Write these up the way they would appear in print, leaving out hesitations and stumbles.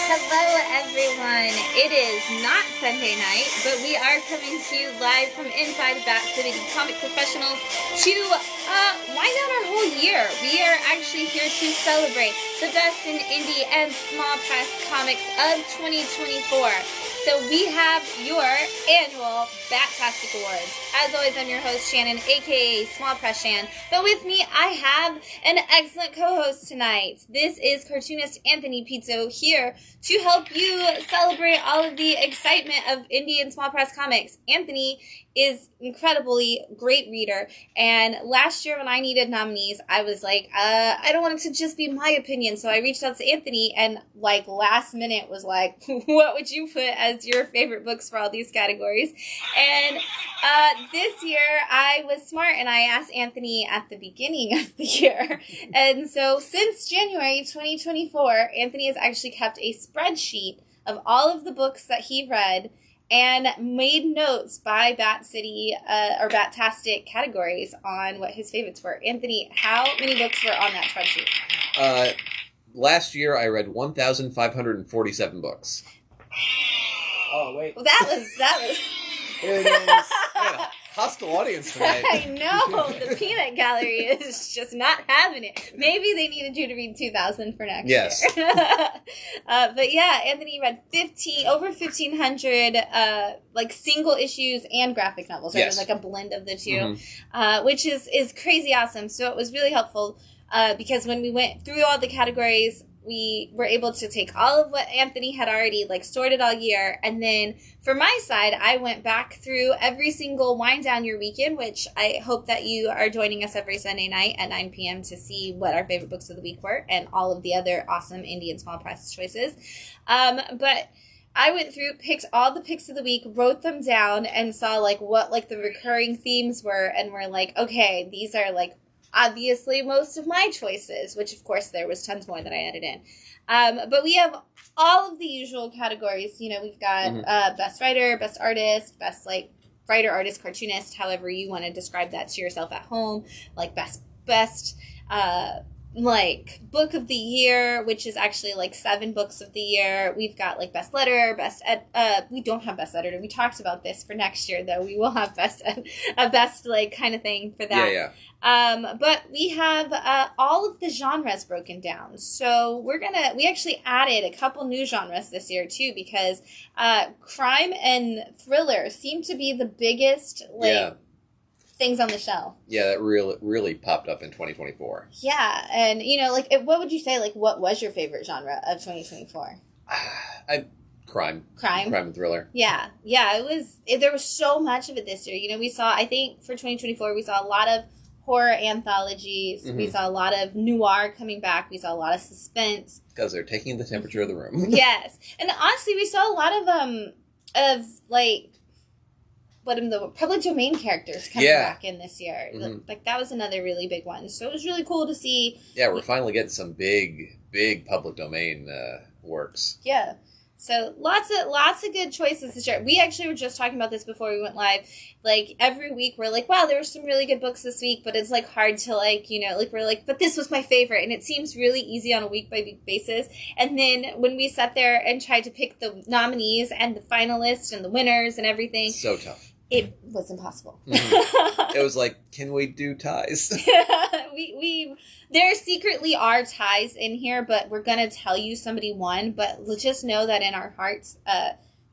Hello, everyone. It is not Sunday night, but we are coming to you live from inside Bat City Comic Professionals to wind down our whole year. We are actually here to celebrate the best in indie and small press comics of 2024. So we have your annual Bat-Tastic Awards. As always, I'm your host, Shannon, aka Small Press Shan. But with me, I have an excellent co-host tonight. This is cartoonist Anthony Pizzo here to help you celebrate all of the excitement of indie and small press comics. Anthony is incredibly great reader, and last year when I needed nominees, I was like, I don't want it to just be my opinion, so I reached out to Anthony, and like last minute was like, what would you put as your favorite books for all these categories? And this year I was smart and I asked Anthony at the beginning of the year, and so since January 2024, Anthony has actually kept a spreadsheet of all of the books that he read and made notes by Bat City or Bat-Tastic categories on what his favorites were. Anthony, how many books were on that spreadsheet? Last year I read 1,547 books. Oh, wait. Well, that was... Here it is. Hostile audience tonight. I know, the peanut gallery is just not having it. Maybe they needed you to read 2,000 for next year. But yeah, Anthony read over 1,500 like single issues and graphic novels. Right? Yes. It was like a blend of the two, which is crazy awesome. So it was really helpful because when we went through all the categories, we were able to take all of what Anthony had already like sorted all year, and then for my side, I went back through every single wind down your weekend, which I hope that you are joining us every Sunday night at 9 p.m. to see what our favorite books of the week were and all of the other awesome indie and small press choices. But I went through, picked all the picks of the week, wrote them down, and saw like what like the recurring themes were, and we're like, okay, these are like obviously most of my choices, which of course there was tons more that I added in. But we have all of the usual categories. You know, we've got best writer, best artist, best like writer, artist, cartoonist, however you want to describe that to yourself at home, like best like book of the year, which is actually like 7 books of the year. We've got like best letter, we don't have best editor. We talked about this for next year though. We will have best like kind of thing for that. Yeah. But we have all of the genres broken down. So we actually added a couple new genres this year too, because crime and thriller seem to be the biggest things on the shelf. Yeah, that really popped up in 2024. Yeah, and you know, like, what would you say? Like, what was your favorite genre of 2024? Crime and thriller. Yeah, there was so much of it this year. You know, I think for 2024 we saw a lot of horror anthologies. We saw a lot of noir coming back. We saw a lot of suspense because they're taking the temperature of the room. Yes, and honestly, we saw a lot of like the public domain characters coming back in this year. Like that was another really big one. So it was really cool to see. Yeah, we're finally getting some big public domain works. Yeah. So lots of good choices this year. We actually were just talking about this before we went live. Like every week we're like, wow, there were some really good books this week, but it's like hard to like, you know, like we're like, but this was my favorite, and it seems really easy on a week by week basis. And then when we sat there and tried to pick the nominees and the finalists and the winners and everything, so tough. It was impossible. It was like, can we do ties? There secretly are ties in here, but we're going to tell you somebody won. But just know that in our hearts,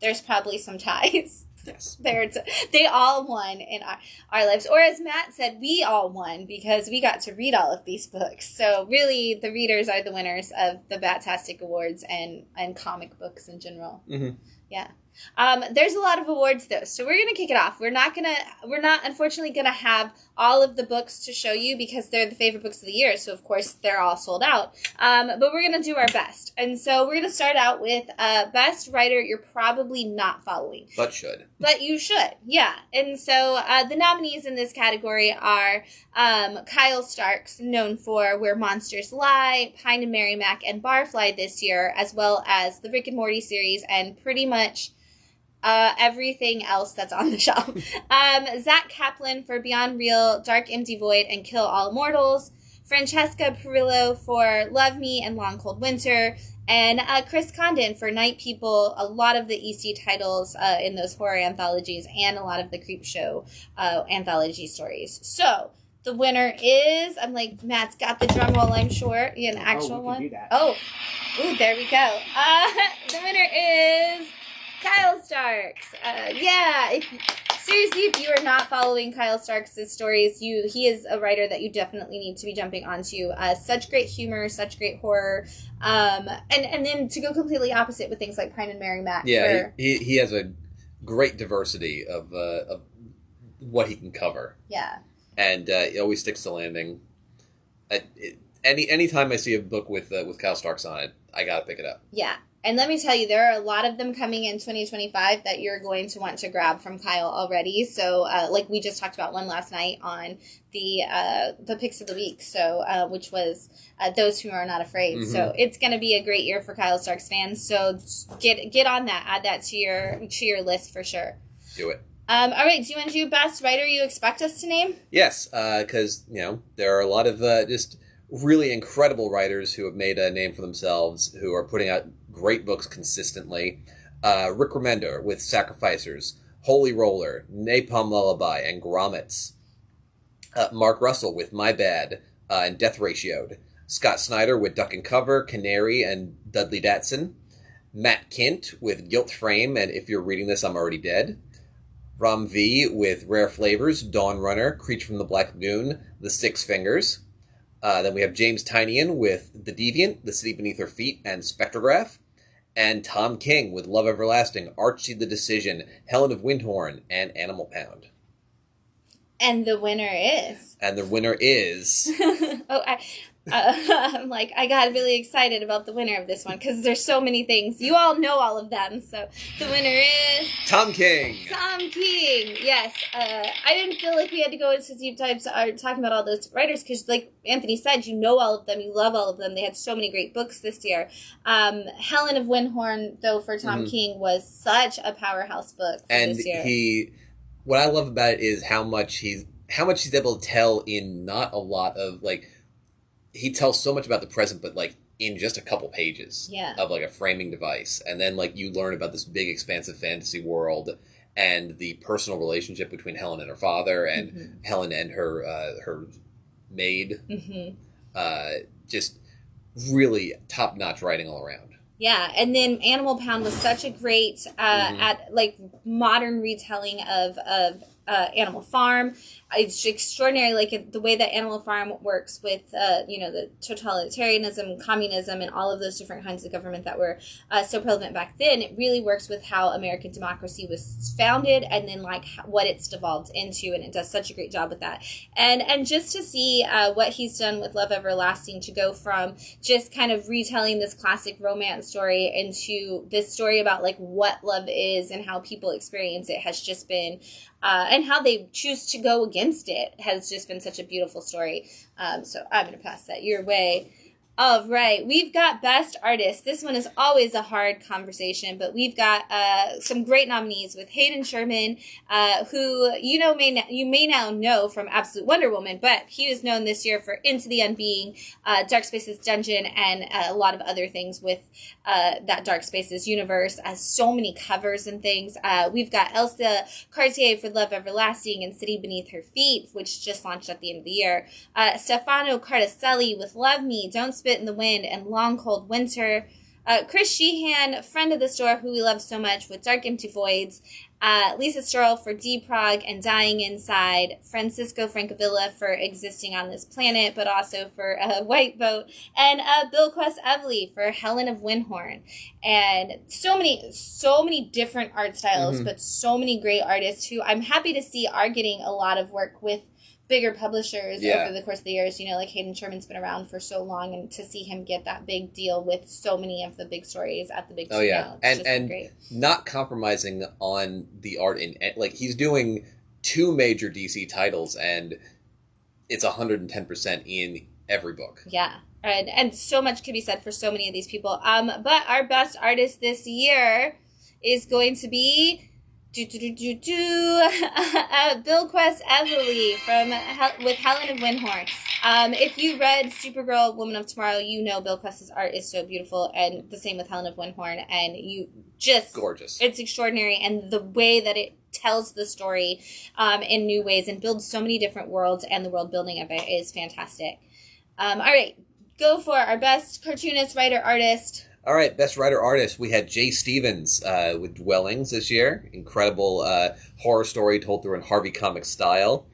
there's probably some ties. Yes. They all won in our lives. Or as Matt said, we all won because we got to read all of these books. So really, the readers are the winners of the Bat-Tastic Awards and comic books in general. Yeah. There's a lot of awards though, so we're gonna kick it off. We're not unfortunately gonna have all of the books to show you because they're the favorite books of the year, so of course they're all sold out. But we're gonna do our best, and so we're gonna start out with best writer you're probably not following, but you should, yeah. And so the nominees in this category are Kyle Starks, known for Where Monsters Lie, Pine and Merrimack, and Barfly this year, as well as the Rick and Morty series, and pretty much everything else that's on the shelf. Zach Kaplan for Beyond Real, Dark Empty Void, and Kill All Immortals. Francesca Perillo for Love Me and Long Cold Winter, and Chris Condon for Night People, a lot of the EC titles in those horror anthologies, and a lot of the Creepshow anthology stories. So, the winner is, I'm like, Matt's got the drum roll, I'm sure. An actual one? Do that. Oh, ooh, there we go. The winner is Kyle Starks. Seriously, if you are not following Kyle Starks' stories, he is a writer that you definitely need to be jumping onto. Such great humor, such great horror, and then to go completely opposite with things like Pine and Merrimack. Yeah, he has a great diversity of what he can cover. Yeah. And it always sticks to landing. Anytime I see a book with Kyle Starks on it, I gotta pick it up. Yeah. And let me tell you, there are a lot of them coming in 2025 that you're going to want to grab from Kyle already. So, like we just talked about one last night on the picks of the week. So, which was Those Who Are Not Afraid. Mm-hmm. So it's going to be a great year for Kyle Starks fans. So get on that. Add that to your list for sure. Do it. All right. Do you want to do best writer you expect us to name? Yes, because there are a lot of just really incredible writers who have made a name for themselves, who are putting out great books consistently. Rick Remender with Sacrificers, Holy Roller, Napalm Lullaby, and Grommets. Mark Russell with My Bad and Death Ratioed. Scott Snyder with Duck and Cover, Canary, and Dudley Datsun. Matt Kint with Guilt Frame and If You're Reading This, I'm Already Dead. Ram V with Rare Flavors, Dawn Runner, Creature from the Black Lagoon, The Six Fingers. Then we have James Tynion with The Deviant, The City Beneath Her Feet, and Spectrograph. And Tom King with Love Everlasting, Archie the Decision, Helen of Windhorn, and Animal Pound. And the winner is... I'm like, I got really excited about the winner of this one because there's so many things. You all know all of them. So the winner is... Tom King. Tom King. Yes. I didn't feel like we had to go into deep dives talking about all those writers because, like Anthony said, you know all of them. You love all of them. They had so many great books this year. Helen of Windhorn, though, for Tom King was such a powerhouse book for this year. What I love about it is how much he's able to tell in not a lot of, like, he tells so much about the present, but like in just a couple pages of like a framing device. And then like you learn about this big expansive fantasy world and the personal relationship between Helen and her father and Helen and her maid. Just really top-notch writing all around. Yeah, and then Animal Pound was such a great at like modern retelling of Animal Farm. It's extraordinary, like the way that Animal Farm works with, the totalitarianism, communism, and all of those different kinds of government that were so prevalent back then. It really works with how American democracy was founded, and then like what it's devolved into, and it does such a great job with that. And just to see what he's done with Love Everlasting, to go from just kind of retelling this classic romance story into this story about like what love is and how people experience it has just been. And how they choose to go against it has just been such a beautiful story. So I'm going to pass that your way. All right, we've got Best Artist. This one is always a hard conversation, but we've got some great nominees with Hayden Sherman, who you may now know from Absolute Wonder Woman, but he was known this year for Into the Unbeing, Dark Spaces Dungeon, and a lot of other things with that Dark Spaces universe. So many covers and things. We've got Elsa Cartier for Love Everlasting and City Beneath Her Feet, which just launched at the end of the year. Stefano Cartacelli with Love Me, Don't Spit in the Wind, and Long Cold Winter. Chris Sheehan, friend of the store who we love so much, with Dark Empty Voids. Lisa Sturl for D-Prog and Dying Inside. Francisco Francavilla for Existing on This Planet, but also for White Boat. And Bill Quest Evely for Helen of Windhorn. And so many different art styles, but so many great artists who I'm happy to see are getting a lot of work with bigger publishers over the course of the years. Like Hayden Sherman's been around for so long, and to see him get that big deal with so many of the big stories at the big studio. And great. Not compromising on the art like he's doing 2 major DC titles, and it's 110% in every book. Yeah. And so much could be said for so many of these people. But our best artist this year is going to be Bill Quest Evely with Helen of Windhorn. If you read Supergirl, Woman of Tomorrow, you know Bill Quest's art is so beautiful, and the same with Helen of Windhorn, and you just... Gorgeous. It's extraordinary, and the way that it tells the story in new ways and builds so many different worlds, and the world building of it is fantastic. All right, go for our best cartoonist, writer, artist. All right, best writer artist. We had Jay Stevens with Dwellings this year. Incredible horror story told through in Harvey comic style.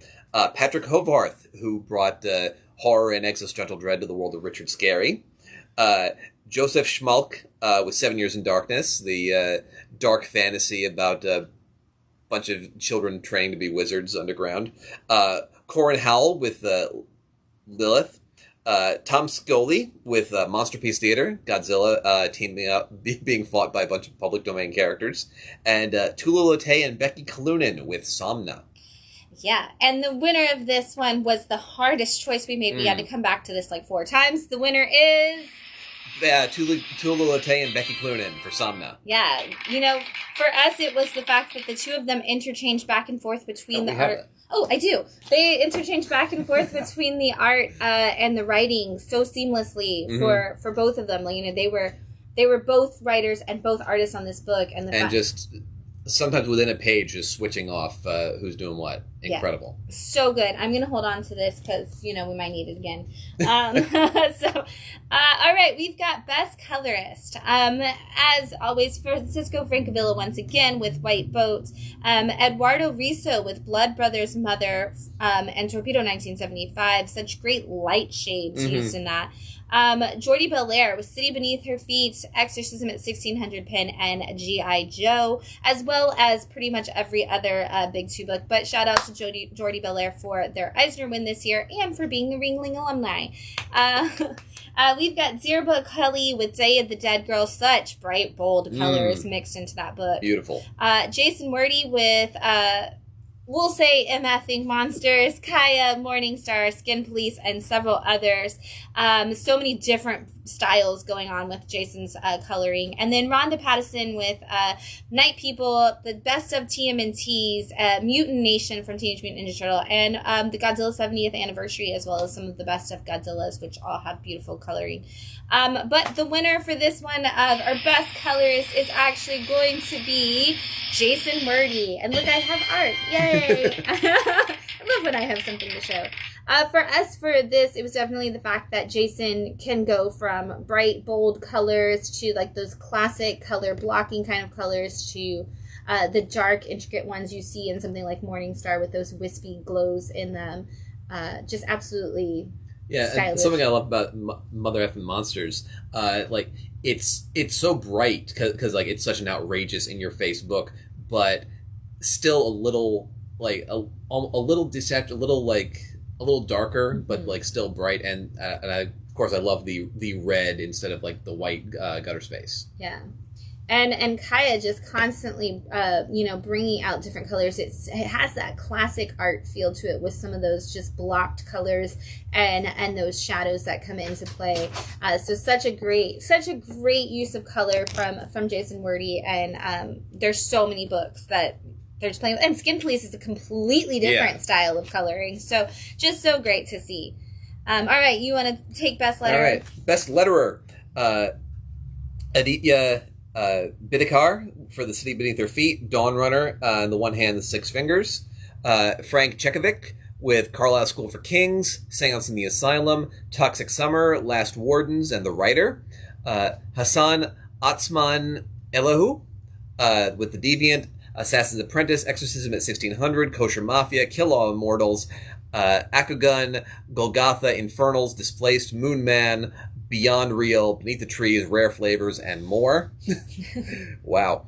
Patrick Hovarth, who brought horror and existential dread to the world of Richard Scarry. Joseph Schmalk with 7 Years in Darkness, the dark fantasy about a bunch of children training to be wizards underground. Corin Howell with Lilith. Tom Scully with Monsterpiece Theater, Godzilla teaming up, being fought by a bunch of public domain characters, and Tula Lotay and Becky Kalunin with Somna. Yeah, and the winner of this one was the hardest choice we made. We had to come back to this like 4 times. The winner is... Tula Lotay and Becky Kalunin for Somna. Yeah, you know, for us it was the fact that the two of them interchanged back and forth between the art... Oh, I do. They interchange back and forth between the art and the writing so seamlessly for both of them. Like, you know, they were both writers and both artists on this book, and just sometimes within a page, just switching off who's doing what. Incredible. Yeah. So good. I'm going to hold on to this because, you know, we might need it again. All right, we've got Best Colorist. As always, Francisco Francavilla once again with White Boat. Eduardo Riso with Blood Brothers Mother and Torpedo 1975. Such great light shades used in that. Jordi Belair with City Beneath Her Feet, Exorcism at 1600 Pin, and G.I. Joe, as well as pretty much every other Big Two book. But shout out to Jordi Belair for their Eisner win this year and for being the Ringling alumni. We've got Zirba Kelly with Day of the Dead Girl. Such bright, bold colors mixed into that book. Beautiful. Jason Murdy with... we'll say MFing Monsters, Kaya, Morningstar, Skin Police, and several others. So many different styles going on with Jason's coloring. And then Rhonda Pattison with Night People, the best of TMNT's, Mutant Nation from Teenage Mutant Ninja Turtle, and the Godzilla 70th anniversary, as well as some of the best of Godzillas, which all have beautiful coloring. But the winner for this one of our best colors is actually going to be Jason Murdy. And look, I have art. Yay! I love when I have something to show. For us, for this, it was definitely the fact that Jason can go from bright, bold colors to like those classic color blocking kind of colors to the dark, intricate ones you see in something like Morningstar with those wispy glows in them. Just absolutely... Yeah, and something I love about Mother Effing Monsters, like it's so bright because like it's such an outrageous in your face book, but still a little like a little detached, a little darker, but like still bright, and I, of course I love the red instead of like the white gutter space. Yeah. And Kaya just constantly, bringing out different colors. It has that classic art feel to it with some of those just blocked colors and those shadows that come into play. So such a great use of color from Jason Murdy. And there's so many books that they're just playing with. And Skin Police is a completely different style of coloring. So just so great to see. All right, you want to take Best Letterer? All right, Best Letterer. Aditya Bidikar for The City Beneath Her Feet, Dawn Runner, on the one hand, The Six Fingers. Frank Chekovic with Carlisle School for Kings, Seance in the Asylum, Toxic Summer, Last Wardens, and The Writer. Hassan Atzman Elahu with The Deviant, Assassin's Apprentice, Exorcism at 1600, Kosher Mafia, Kill All Immortals, Akugun, Golgotha, Infernals, Displaced, Moon Man, Beyond Real, Beneath the Trees, Rare Flavors, and more. Wow.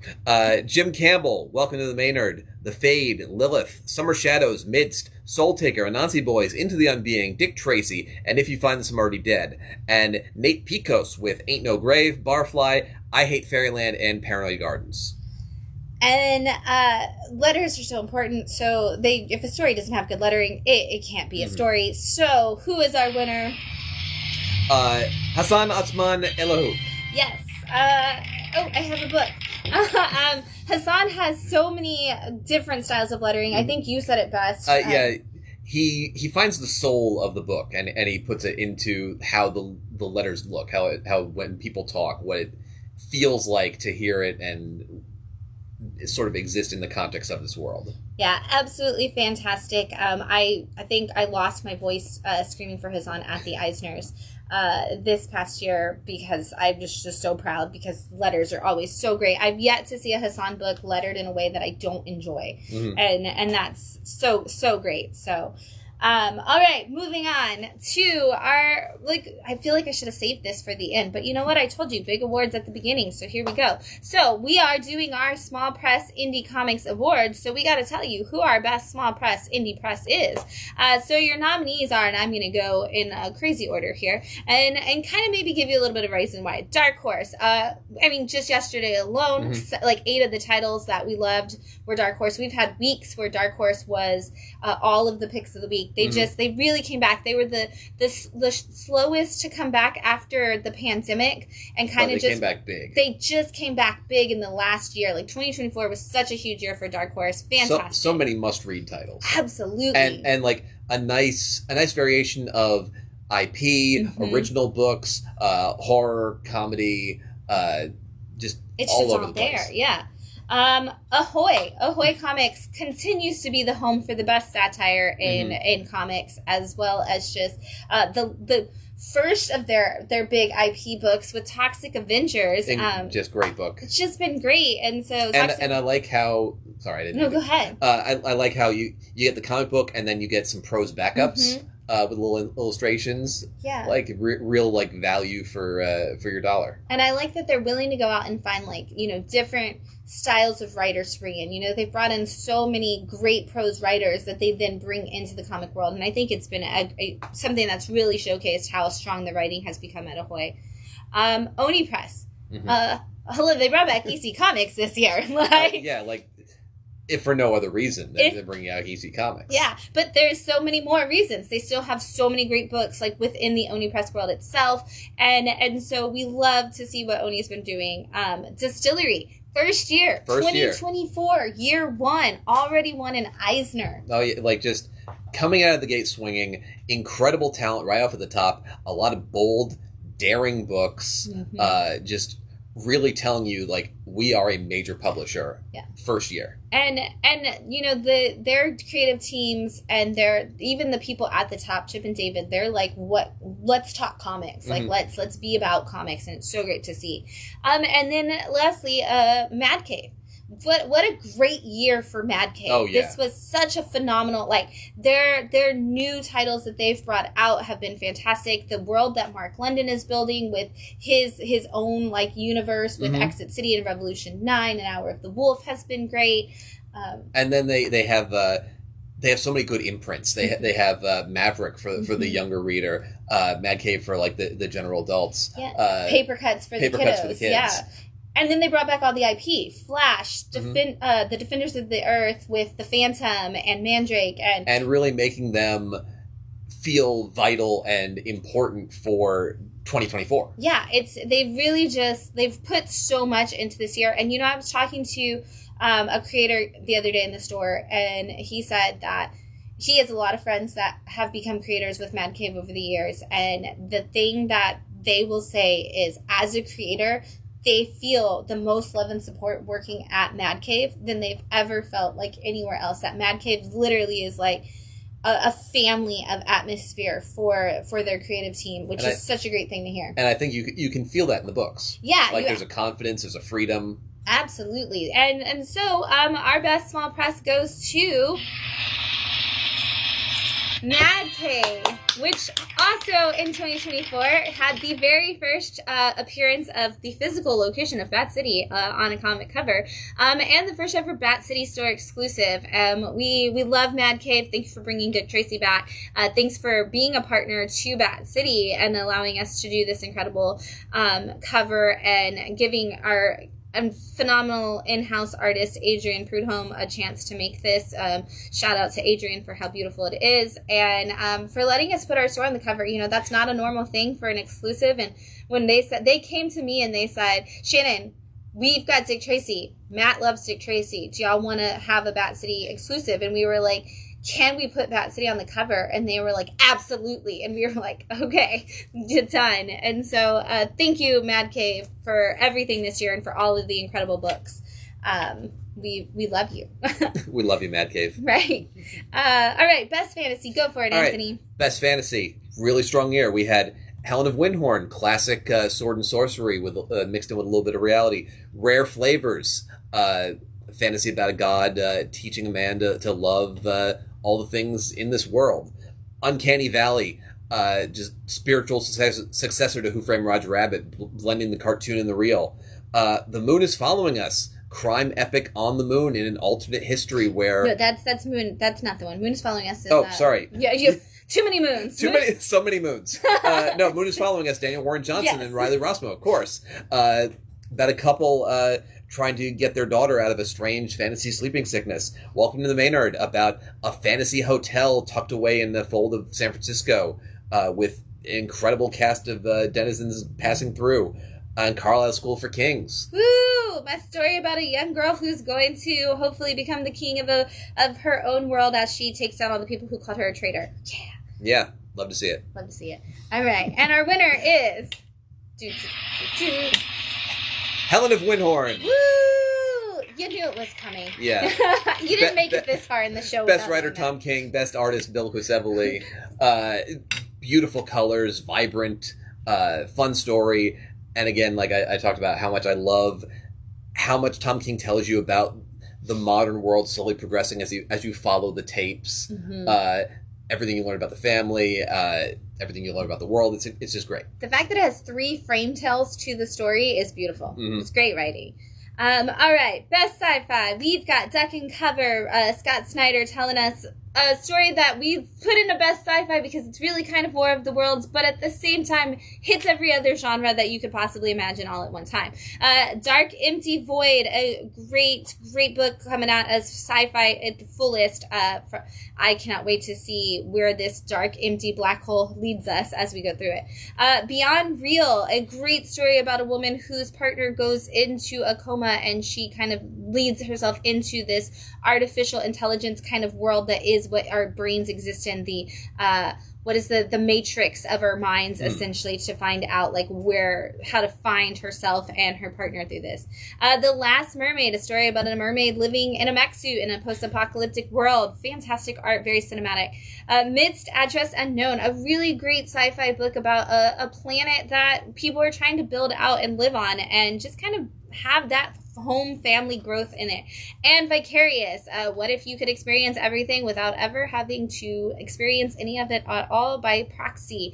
Jim Campbell, Welcome to the Maynard, The Fade, Lilith, Summer Shadows, Midst, Soul Taker, Anansi Boys, Into the Unbeing, Dick Tracy, and If You Find Them Already Dead. And Nate Picos with Ain't No Grave, Barfly, I Hate Fairyland, and Paranoid Gardens. And letters are so important. So if a story doesn't have good lettering, it can't be a story. So who is our winner? Hassan Atzman Elahu. Yes. I have a book. Hassan has so many different styles of lettering. I think you said it best. Yeah. he finds the soul of the book and he puts it into how the letters look, how when people talk, what it feels like to hear it and sort of exist in the context of this world. Yeah, absolutely fantastic. I think I lost my voice screaming for Hassan at the Eisners this past year because I'm just so proud because letters are always so great. I've yet to see a Hassan book lettered in a way that I don't enjoy. Mm-hmm. And that's so great. So all right, moving on to our, I feel like I should have saved this for the end, but you know what? I told you, big awards at the beginning, so here we go. So we are doing our Small Press Indie Comics Awards, so we got to tell you who our best small press indie press is. So your nominees are, and I'm going to go in a crazy order here, and kind of maybe give you a little bit of a reason why. Dark Horse, just yesterday alone, 8 of the titles that we loved were Dark Horse. We've had weeks where Dark Horse was all of the picks of the week. They really came back. They were the slowest to come back after the pandemic and kind of just came back big. They just came back big in the last year. 2024 was such a huge year for Dark Horse. Fantastic. So many must-read titles. Absolutely. And a nice variation of IP, original books, horror, comedy, just it's all just over all the place. there. Yeah. Ahoy Comics continues to be the home for the best satire in comics, as well as just the first of their big IP books with Toxic Avengers. Just great book. It's just been great, and so and I like how. Sorry, I didn't. No, go ahead. I like how you get the comic book and then you get some prose backups. With little illustrations, real value for your dollar. And I like that they're willing to go out and find different styles of writers to bring in. They've brought in so many great prose writers that they then bring into the comic world, and I think it's been something that's really showcased how strong the writing has become at Ahoy. Oni Press, hello, they brought back EC Comics this year, if for no other reason than bringing out EC Comics. Yeah, but there's so many more reasons. They still have so many great books within the Oni Press world itself, and so we love to see what Oni's been doing. Distillery, first year, 2024, year one, already won an Eisner. Oh yeah, just coming out of the gate swinging, incredible talent right off at the top, a lot of bold, daring books, just really telling you we are a major publisher. First year. And their creative teams and even the people at the top, Chip and David, they're let's talk comics. Let's be about comics, and it's so great to see. And then lastly, Mad Cave. What a great year for Mad Cave. Oh, yeah. This was such a phenomenal, their new titles that they've brought out have been fantastic. The world that Mark London is building with his own, universe with Exit City and Revolution 9 and Hour of the Wolf has been great. And then they have so many good imprints. They have Maverick for the younger reader, Mad Cave for the general adults. Yeah. Paper Cuts for the kiddos. Yeah. And then they brought back all the IP. Flash, the Defenders of the Earth with the Phantom and Mandrake. And really making them feel vital and important for 2024. Yeah, they've put so much into this year. And, I was talking to a creator the other day in the store, and he said that he has a lot of friends that have become creators with Mad Cave over the years. And the thing that they will say is, as a creator, they feel the most love and support working at Mad Cave than they've ever felt anywhere else. That Mad Cave literally is a family of atmosphere for their creative team, which is such a great thing to hear. And I think you can feel that in the books. Yeah. There's a confidence, there's a freedom. Absolutely. And so our best small press goes to Mad Cave, which also in 2024 had the very first appearance of the physical location of Bat City on a comic cover, and the first ever Bat City store exclusive. We love Mad Cave. Thanks for bringing Dick Tracy back. Thanks for being a partner to Bat City and allowing us to do this incredible cover and giving our phenomenal in-house artist Adrian Prudhomme a chance to make this. Shout out to Adrian for how beautiful it is, and for letting us put our store on the cover. That's not a normal thing for an exclusive. And when they came to me and they said, Shannon, we've got Dick Tracy, Matt loves Dick Tracy, do y'all want to have a Bat City exclusive? And we were like, can we put Bat City on the cover? And they were like, absolutely. And we were like, okay, done. And so thank you, Mad Cave, for everything this year and for all of the incredible books. We love you. We love you, Mad Cave. Right. All right, best fantasy. Go for it, Anthony. Right. Best fantasy. Really strong year. We had Helen of Windhorn, classic sword and sorcery with mixed in with a little bit of reality. Rare Flavors, fantasy about a god teaching a man to love all the things in this world. Uncanny Valley, just spiritual successor to Who Framed Roger Rabbit, blending the cartoon and the real. The Moon is Following Us, crime epic on the moon in an alternate history where... No, that's Moon. That's not the one. Moon is Following Us. Sorry. Yeah, you have too many moons. So many moons. No, Moon is Following Us, Daniel Warren Johnson and Riley Rossmo, of course. About a couple trying to get their daughter out of a strange fantasy sleeping sickness. Welcome to the Maynard, about a fantasy hotel tucked away in the fold of San Francisco with an incredible cast of denizens passing through. And Carlisle School for Kings. Woo! My story about a young girl who's going to hopefully become the king of her own world as she takes down all the people who called her a traitor. Yeah. Yeah, love to see it. Love to see it. All right, and our winner is... Helen of Windhorn. Woo! You knew it was coming. Yeah. You didn't make it this far in the show. Best writer Tom King, best artist Bill Quisevely. Beautiful colors, vibrant, fun story. And again, like I talked about how much I love how much Tom King tells you about the modern world slowly progressing as you follow the tapes. Mm-hmm. Everything you learn about the family, everything you learn about the world. It's just great. The fact that it has 3 frame tells to the story is beautiful. Mm-hmm. It's great writing. All right, best sci-fi. We've got Duck and Cover, Scott Snyder telling us a story that we've put into best sci-fi because it's really kind of War of the Worlds, but at the same time hits every other genre that you could possibly imagine all at one time. Dark Empty Void, a great book coming out as sci-fi at the fullest. I cannot wait to see where this dark, empty black hole leads us as we go through it. Beyond Real, a great story about a woman whose partner goes into a coma and she kind of leads herself into this artificial intelligence kind of world that is what our brains exist in, the what is the matrix of our minds, essentially, to find out like how to find herself and her partner through this. The Last Mermaid, a story about a mermaid living in a mech suit in a post-apocalyptic world. Fantastic art, very cinematic. Midst Address Unknown, a really great sci-fi book about a planet that people are trying to build out and live on and just kind of have that home family growth in it. And Vicarious, what if you could experience everything without ever having to experience any of it at all by proxy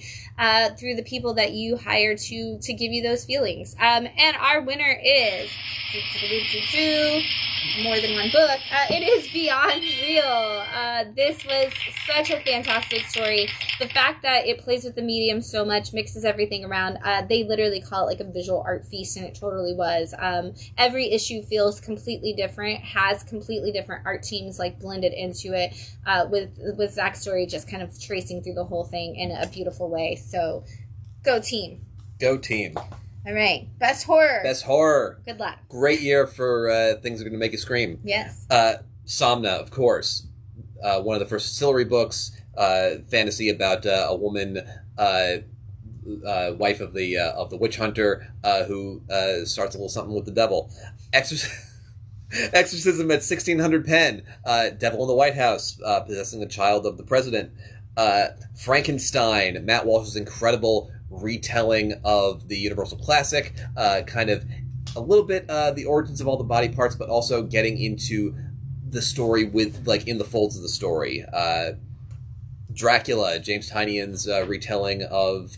through the people that you hire to give you those feelings. And our winner is more than one book. It is Beyond Real. This was such a fantastic story. The fact that it plays with the medium so much, mixes everything around. They literally call it like a visual art feast, and it totally was. Every issue feels completely different, has completely different art teams like blended into it, with Zach's story just kind of tracing through the whole thing in a beautiful way. So, go team. Go team. All right. Best horror. Best horror. Good luck. Great year for things that are going to make you scream. Yes. Somna, of course. One of the first distillery books. Fantasy about a woman, wife of the witch hunter, who starts a little something with the devil. Exorcism at 1600 Penn. Devil in the White House, possessing the child of the president. Frankenstein, Matt Walsh's incredible retelling of the Universal classic, kind of a little bit the origins of all the body parts, but also getting into the story with like in the folds of the story. Dracula, James Tynion's retelling of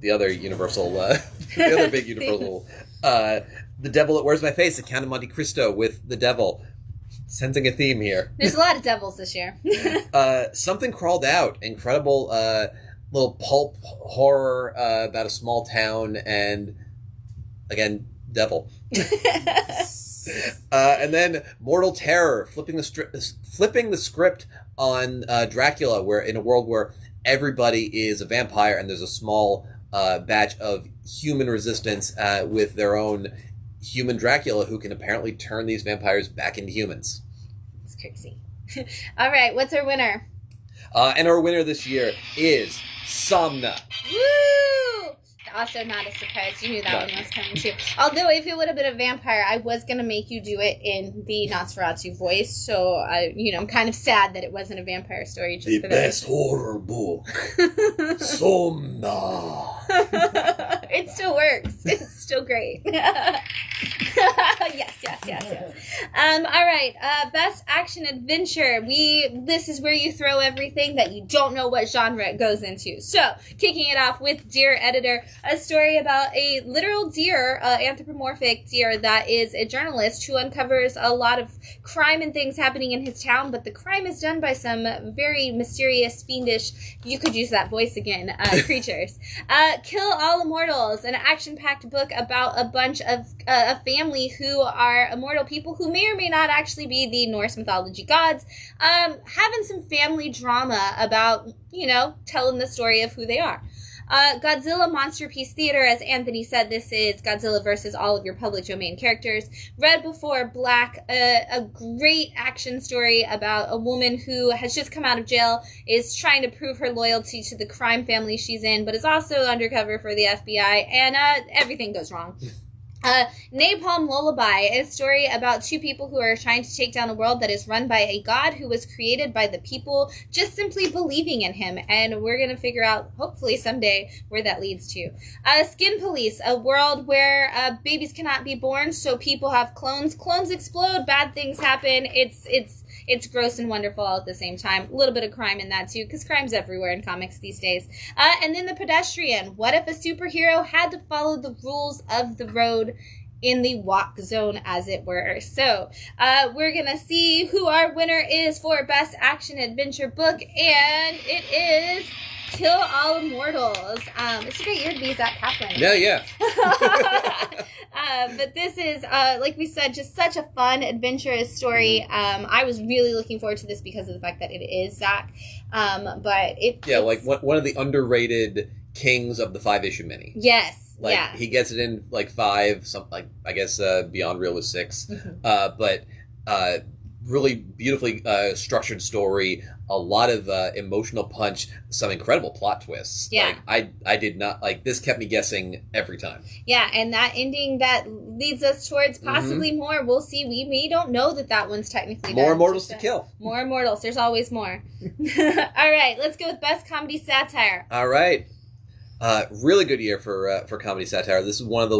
the other Universal, the other big Universal. The Devil That Wears My Face, The Count of Monte Cristo with the devil. Sensing a theme here. There's a lot of devils this year. Something Crawled Out, incredible little pulp horror about a small town and, again, devil. And then Mortal Terror, flipping the script on Dracula, where in a world where everybody is a vampire and there's a small batch of human resistance with their own human Dracula who can apparently turn these vampires back into humans. It's crazy. All right, what's our winner? And our winner this year is Somna. Woo! Also not a surprise. You knew that one was coming too. Although if it would have been a vampire, I was going to make you do it in the Nosferatu voice. So, I'm kind of sad that it wasn't a vampire story. Just The for best horror book. Somna. It still works. It's still great. yes. All right. Best action adventure. This is where you throw everything that you don't know what genre it goes into. So, kicking it off with Dear Editor, a story about a literal deer, anthropomorphic deer that is a journalist who uncovers a lot of crime and things happening in his town, but the crime is done by some very mysterious, fiendish, you could use that voice again, creatures. Kill All Immortals, an action-packed book about a bunch of a family who are immortal people who may or may not actually be the Norse mythology gods, having some family drama about, telling the story of who they are. Godzilla Monsterpiece Theater, as Anthony said, this is Godzilla versus all of your public domain characters. Red Before Black, a great action story about a woman who has just come out of jail, is trying to prove her loyalty to the crime family she's in, but is also undercover for the FBI, and everything goes wrong. Napalm Lullaby, a story about two people who are trying to take down a world that is run by a god who was created by the people just simply believing in him, and we're going to figure out, hopefully someday, where that leads to. Skin Police, a world where babies cannot be born, so people have clones. Clones explode, bad things happen. It's gross and wonderful all at the same time. A little bit of crime in that, too, because crime's everywhere in comics these days. And then The Pedestrian. What if a superhero had to follow the rules of the road in the walk zone, as it were? So, we're going to see who our winner is for Best Action Adventure Book, and it is Kill All Immortals. It's a great year to be Zach Kaplan. Yeah. But this is, like we said, just such a fun, adventurous story. I was really looking forward to this because of the fact that it is Zach. But like one of the underrated kings of the 5-issue mini. Yes. He gets it in 5, I guess Beyond Real was 6. Mm-hmm. But really beautifully structured story, a lot of emotional punch, some incredible plot twists. Yeah. I did not, this kept me guessing every time. Yeah, and that ending that leads us towards possibly more. We'll see. We don't know that one's technically more done. immortals to kill. More immortals. There's always more. All right, let's go with Best Comedy Satire. All right. Really good year for comedy satire. This is one of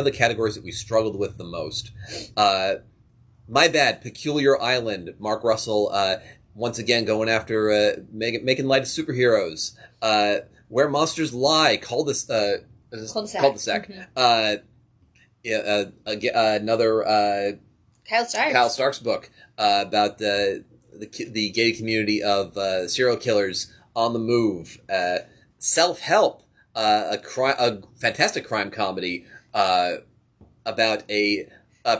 the categories that we struggled with the most. My Bad, Peculiar Island, Mark Russell, once again going after making light of superheroes. Where Monsters Lie, Cul-de-sac. Mm-hmm. Another Kyle Stark's book about the gated community of serial killers on the move. Self-Help, a fantastic crime comedy about a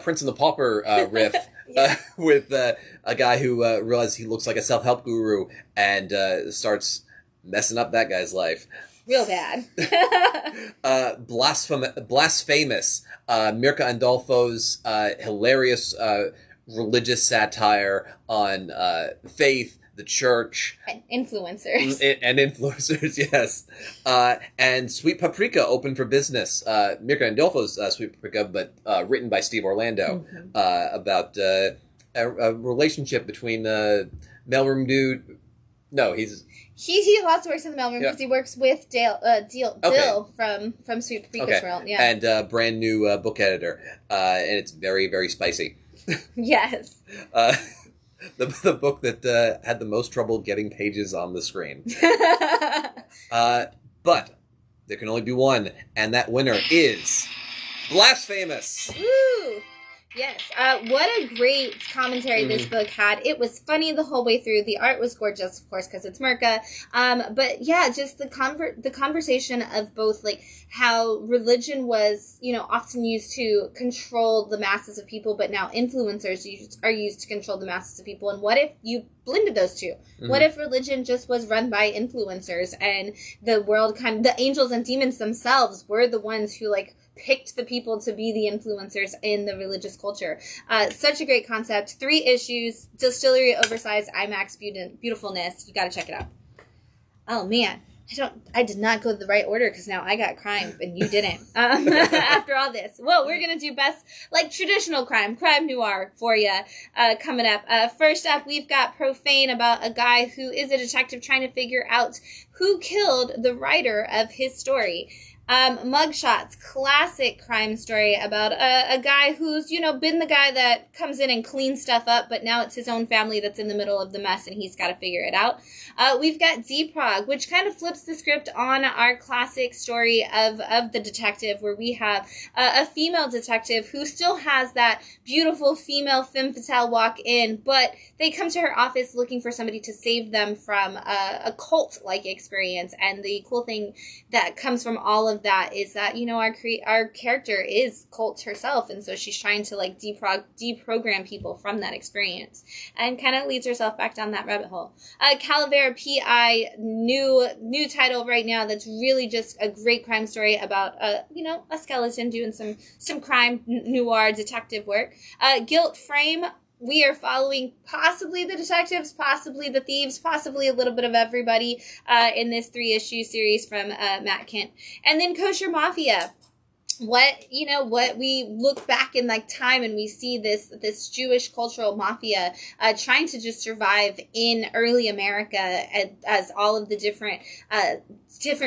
Prince and the Pauper riff. With a guy who realizes he looks like a self-help guru and starts messing up that guy's life. Real bad. Blasphemous. Mirka Andolfo's hilarious religious satire on faith, the church. And influencers. And influencers, yes. And Sweet Paprika, open for business. Mirka Andolfo's Sweet Paprika, but written by Steve Orlando, about a relationship between mailroom dude. No, He lots works in the mailroom because he works with Dill from Sweet Paprika's world. Yeah. And brand new book editor. And it's very, very spicy. Yes. The book that had the most trouble getting pages on the screen. But there can only be one, and that winner is Blasphemous. Woo! Yes. What a great commentary this book had. It was funny the whole way through. The art was gorgeous, of course, because it's Mirka. But yeah, just the conversation of both how religion was, often used to control the masses of people, but now influencers are used to control the masses of people. And what if you blended those two? Mm-hmm. What if religion just was run by influencers and the world the angels and demons themselves were the ones who picked the people to be the influencers in the religious culture. Such a great concept. 3 issues, distillery oversized IMAX beautifulness. You got to check it out. Oh man, I did not go the right order because now I got crime and you didn't. After all this, well, we're gonna do best like traditional crime noir for you coming up. First up, we've got Profane, about a guy who is a detective trying to figure out who killed the writer of his story. Mugshots, classic crime story about a guy who's, been the guy that comes in and cleans stuff up, but now it's his own family that's in the middle of the mess and he's got to figure it out. We've got Deprog, which kind of flips the script on our classic story of the detective, where we have a female detective who still has that beautiful female femme fatale walk in, but they come to her office looking for somebody to save them from a cult-like experience. And the cool thing that comes from all of that is that, our character is cult herself, and so she's trying to like deprogram people from that experience, and kind of leads herself back down that rabbit hole. Calavera PI, new title right now that's really just a great crime story about a skeleton doing some crime noir detective work. Guilt Frame, we are following possibly the detectives, possibly the thieves, possibly a little bit of everybody in this 3-issue series from Matt Kent. And then Kosher Mafia. What we look back in like time and we see this Jewish cultural mafia trying to just survive in early America as all of the different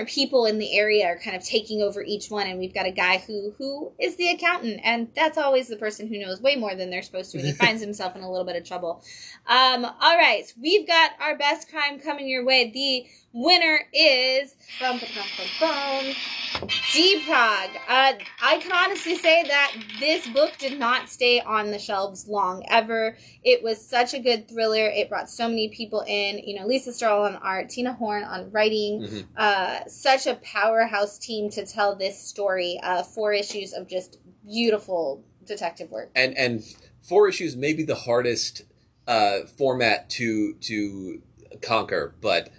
people in the area are kind of taking over each one. And we've got a guy who is the accountant, and that's always the person who knows way more than they're supposed to, and he finds himself in a little bit of trouble. All right, we've got our best crime coming your way. The winner is Deprog. I can honestly say that this book did not stay on the shelves long ever. It was such a good thriller. It brought so many people in. Lisa Starl on art, Tina Horn on writing. Such a powerhouse team to tell this story. 4 issues of just beautiful detective work. And 4 issues may be the hardest format to conquer, but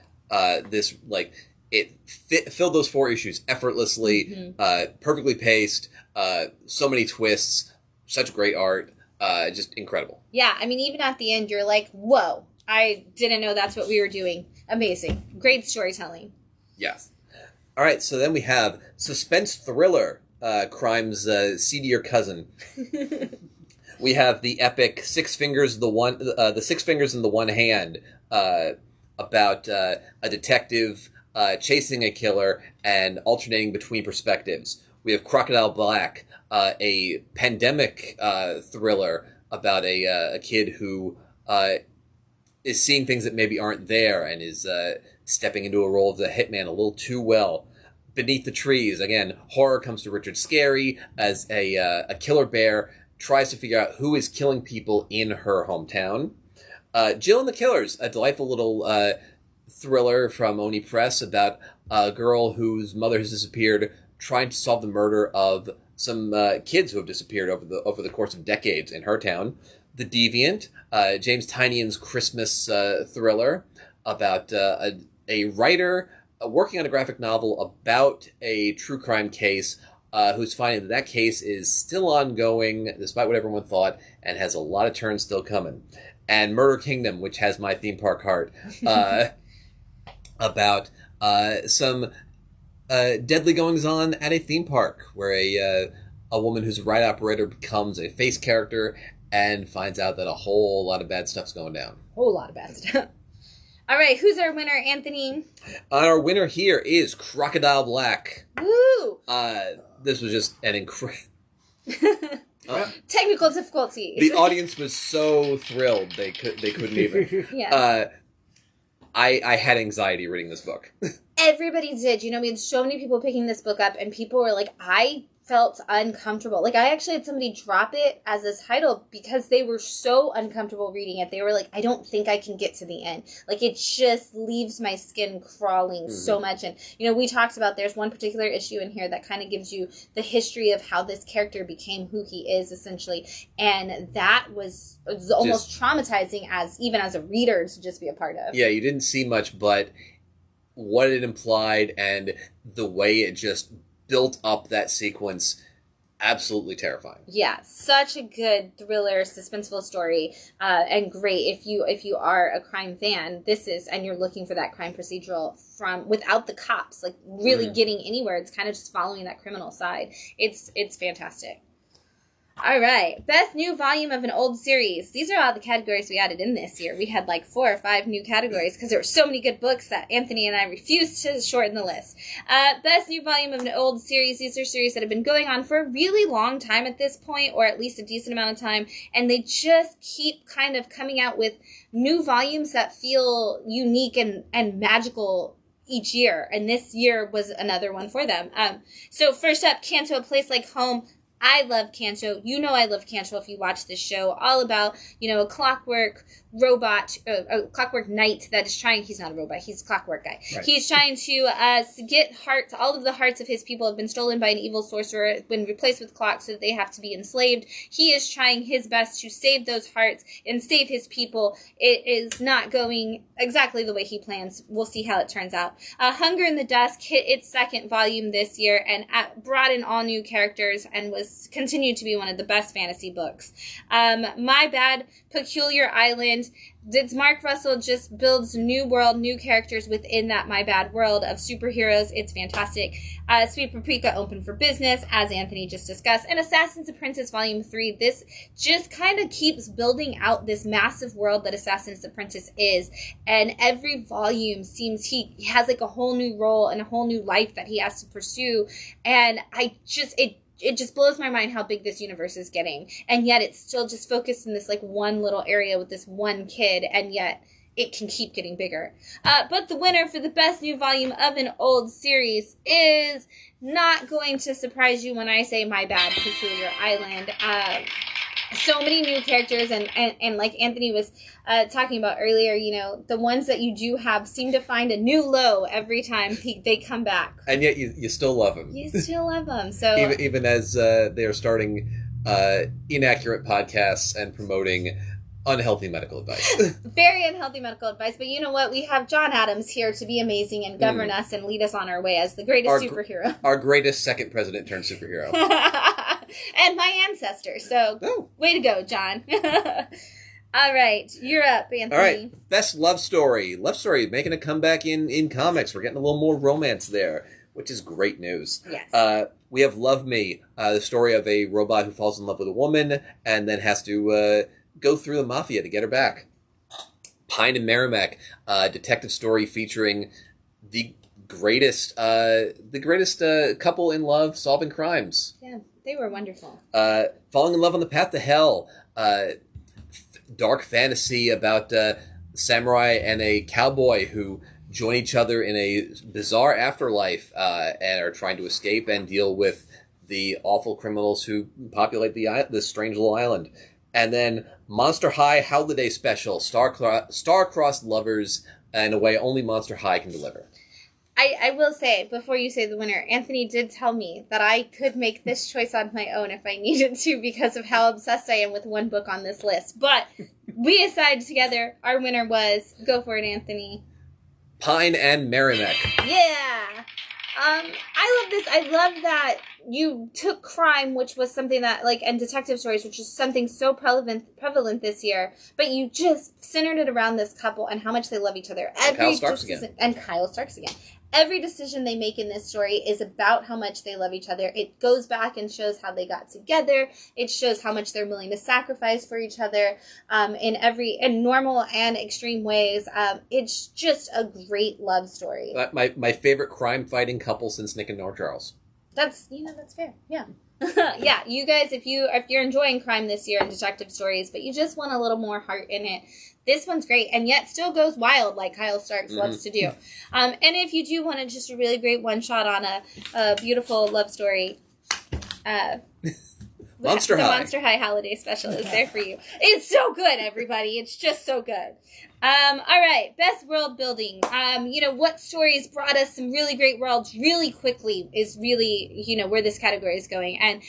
this it filled those 4 issues effortlessly, perfectly paced, so many twists, such great art, just incredible. Yeah, I mean, even at the end, you're like, whoa, I didn't know that's what we were doing. Amazing. Great storytelling. Yes. All right, so then we have suspense thriller, crime's seedier cousin. We have the epic Six Fingers in the One Hand, about a detective chasing a killer and alternating between perspectives. We have Crocodile Black, a pandemic thriller about a kid who is seeing things that maybe aren't there and is stepping into a role of the hitman a little too well. Beneath the Trees, again, horror comes to Richard Scarry as a killer bear tries to figure out who is killing people in her hometown. Jill and the Killers, a delightful little thriller from Oni Press about a girl whose mother has disappeared, trying to solve the murder of some kids who have disappeared over the course of decades in her town. The Deviant, James Tynion's Christmas thriller about a writer working on a graphic novel about a true crime case, who's finding that case is still ongoing, despite what everyone thought, and has a lot of turns still coming. And Murder Kingdom, which has my theme park heart, about some deadly goings-on at a theme park, where a woman who's a ride operator becomes a face character and finds out that a whole lot of bad stuff's going down. Whole lot of bad stuff. All right, who's our winner, Anthony? Our winner here is Crocodile Black. Woo! This was just an incredible... Technical difficulties. The audience was so thrilled they couldn't even. Yeah. I had anxiety reading this book. Everybody did. We had so many people picking this book up, and people were like, I felt uncomfortable. Like, I actually had somebody drop it as a title because they were so uncomfortable reading it. They were like, I don't think I can get to the end. Like, it just leaves my skin crawling so much. And, we talked about there's one particular issue in here that kind of gives you the history of how this character became who he is, essentially. And that was almost traumatizing even as a reader to just be a part of. Yeah, you didn't see much, but what it implied and the way it just built up that sequence absolutely terrifying. Yeah, such a good thriller, suspenseful story, and great if you are a crime fan. This is, and you're looking for that crime procedural from without the cops, like really getting anywhere. It's kind of just following that criminal side. It's fantastic. All right, best new volume of an old series. These are all the categories we added in this year. We had like 4 or 5 new categories because there were so many good books that Anthony and I refused to shorten the list. Best new volume of an old series. These are series that have been going on for a really long time at this point, or at least a decent amount of time, and they just keep kind of coming out with new volumes that feel unique and magical each year, and this year was another one for them. So first up, Kanto, A Place Like Home. I love Kanto. You know I love Kanto if you watch this show. All about, a clockwork robot, a clockwork knight that is trying, he's not a robot, he's a clockwork guy. Right. He's trying to get hearts, all of the hearts of his people have been stolen by an evil sorcerer, been replaced with clocks so that they have to be enslaved. He is trying his best to save those hearts and save his people. It is not going exactly the way he plans. We'll see how it turns out. Hunger in the Dusk hit its 2nd volume this year and brought in all new characters and was continued to be one of the best fantasy books. My Bad, Peculiar Island. Mark Russell just builds new world, new characters within that My Bad world of superheroes. It's fantastic. Sweet Paprika, Open for Business, as Anthony just discussed. And Assassin's Apprentice Volume 3. This just kind of keeps building out this massive world that Assassin's Apprentice is. And every volume seems he has like a whole new role and a whole new life that he has to pursue. And it just blows my mind how big this universe is getting. And yet it's still just focused in this like one little area with this one kid. And yet it can keep getting bigger. But the winner for the best new volume of an old series is not going to surprise you when I say My Bad, Peculiar Island. So many new characters, and like Anthony was talking about earlier, the ones that you do have seem to find a new low every time they come back. And yet you still love them. You still love them. So even as they are starting inaccurate podcasts and promoting unhealthy medical advice. Very unhealthy medical advice. But you know what? We have John Adams here to be amazing and govern us and lead us on our way as the greatest superhero. Our greatest second president turned superhero. And my ancestor. So, Way to go, John. All right. You're up, Anthony. All right. Best love story. Love story making a comeback in comics. We're getting a little more romance there, which is great news. Yes. We have Love Me, the story of a robot who falls in love with a woman and then has to go through the mafia to get her back. Pine and Merrimack, detective story featuring the greatest couple in love solving crimes. Yeah, they were wonderful. Falling in Love on the Path to Hell, dark fantasy about samurai and a cowboy who join each other in a bizarre afterlife and are trying to escape and deal with the awful criminals who populate this strange little island. And then Monster High Holiday Special, star-crossed lovers in a way only Monster High can deliver. I will say, before you say the winner, Anthony did tell me that I could make this choice on my own if I needed to because of how obsessed I am with one book on this list. But we decided together our winner was, go for it, Anthony. Pine and Merrimack. Yeah. I love this. I love that you took crime, which was something that, and detective stories, which is something so prevalent this year, but you just centered it around this couple and how much they love each other. Kyle Starks again. Every decision they make in this story is about how much they love each other. It goes back and shows how they got together. It shows how much they're willing to sacrifice for each other in normal and extreme ways. It's just a great love story. My favorite crime-fighting couple since Nick and Nora Charles. That's fair. Yeah. Yeah, you guys, if you're enjoying crime this year and detective stories, but you just want a little more heart in it, this one's great, and yet still goes wild like Kyle Starks loves to do. And if you do want just a really great one-shot on a beautiful love story, Monster High. The Monster High Holiday Special is there for you. It's so good, everybody. It's just so good. All right, best world building. What stories brought us some really great worlds really quickly is really, where this category is going. And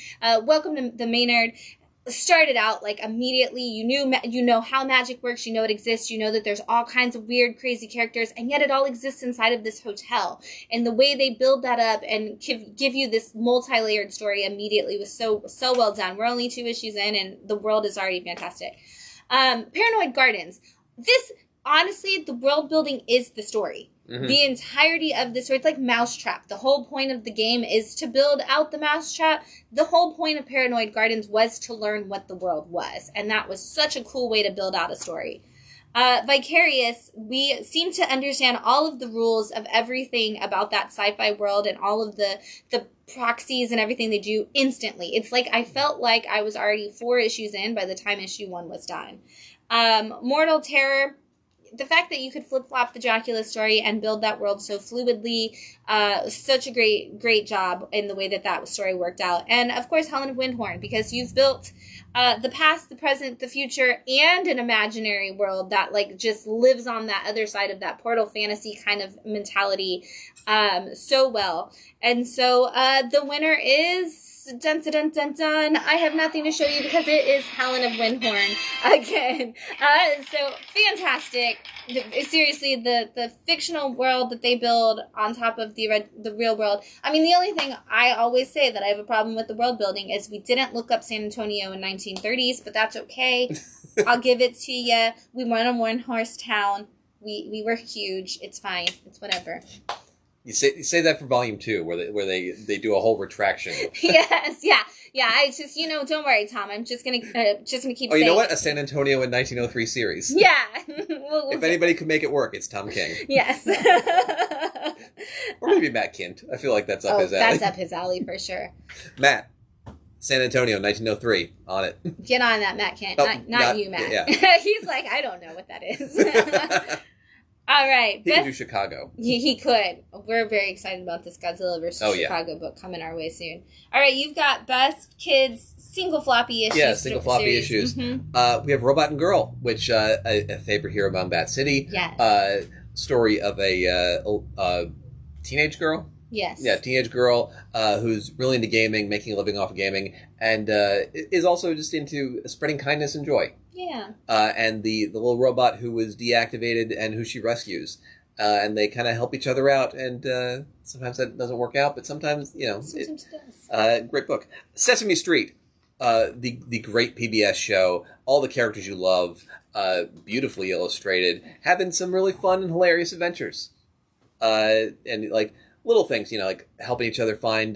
welcome to the Maynard. started out like immediately you know how magic works, you know it exists, you know that there's all kinds of weird crazy characters, and yet it all exists inside of this hotel, and the way they build that up and give you this multi-layered story immediately was so well done. We're only 2 issues in and the world is already fantastic. Paranoid Gardens, this honestly, the world building is the story. The entirety of the story, it's like Mousetrap. The whole point of the game is to build out the Mousetrap. The whole point of Paranoid Gardens was to learn what the world was. And that was such a cool way to build out a story. Vicarious, we seem to understand all of the rules of everything about that sci-fi world and all of the proxies and everything they do instantly. It's like I felt like I was already 4 issues in by the time issue 1 was done. Mortal Terror, the fact that you could flip-flop the Dracula story and build that world so fluidly, such a great job in the way that story worked out. And, of course, Helen of Windhorn, because you've built the past, the present, the future, and an imaginary world that, like, just lives on that other side of that portal fantasy kind of mentality so well. And so the winner is... Dun, dun, dun, dun, dun. I have nothing to show you because it is Helen of Windhorn again. So fantastic. Seriously, the fictional world that they build on top of the real world. I mean, the only thing I always say that I have a problem with the world building is we didn't look up San Antonio in 1930s, but that's okay. I'll give it to you. We went on One Horse Town. We were huge. It's fine. It's whatever. You say that for volume 2, where they do a whole retraction. Yes, yeah. I just don't worry, Tom. I'm just gonna keep. Oh, you know what? A San Antonio in 1903 series. Yeah. If anybody could make it work, it's Tom King. Yes. Or maybe Matt Kint. I feel like that's up his alley. That's up his alley for sure. Matt, San Antonio, 1903, on it. Get on that, Matt Kint. Oh, not you, Matt. Yeah. He's like, I don't know what that is. All right. He could do Chicago. He could. We're very excited about this Godzilla vs. Chicago book coming our way soon. All right, you've got Best Kids single floppy issues. Yeah, single floppy issues. Mm-hmm. We have Robot and Girl, which a favorite here about Bat City. Yes. Story of a teenage girl. Yes. Yeah, teenage girl who's really into gaming, making a living off of gaming, and is also just into spreading kindness and joy. Yeah. And the little robot who was deactivated and who she rescues. And they kind of help each other out, and sometimes that doesn't work out, but sometimes, sometimes it does. Great book. Sesame Street, the great PBS show, all the characters you love, beautifully illustrated, having some really fun and hilarious adventures. And like little things, like helping each other find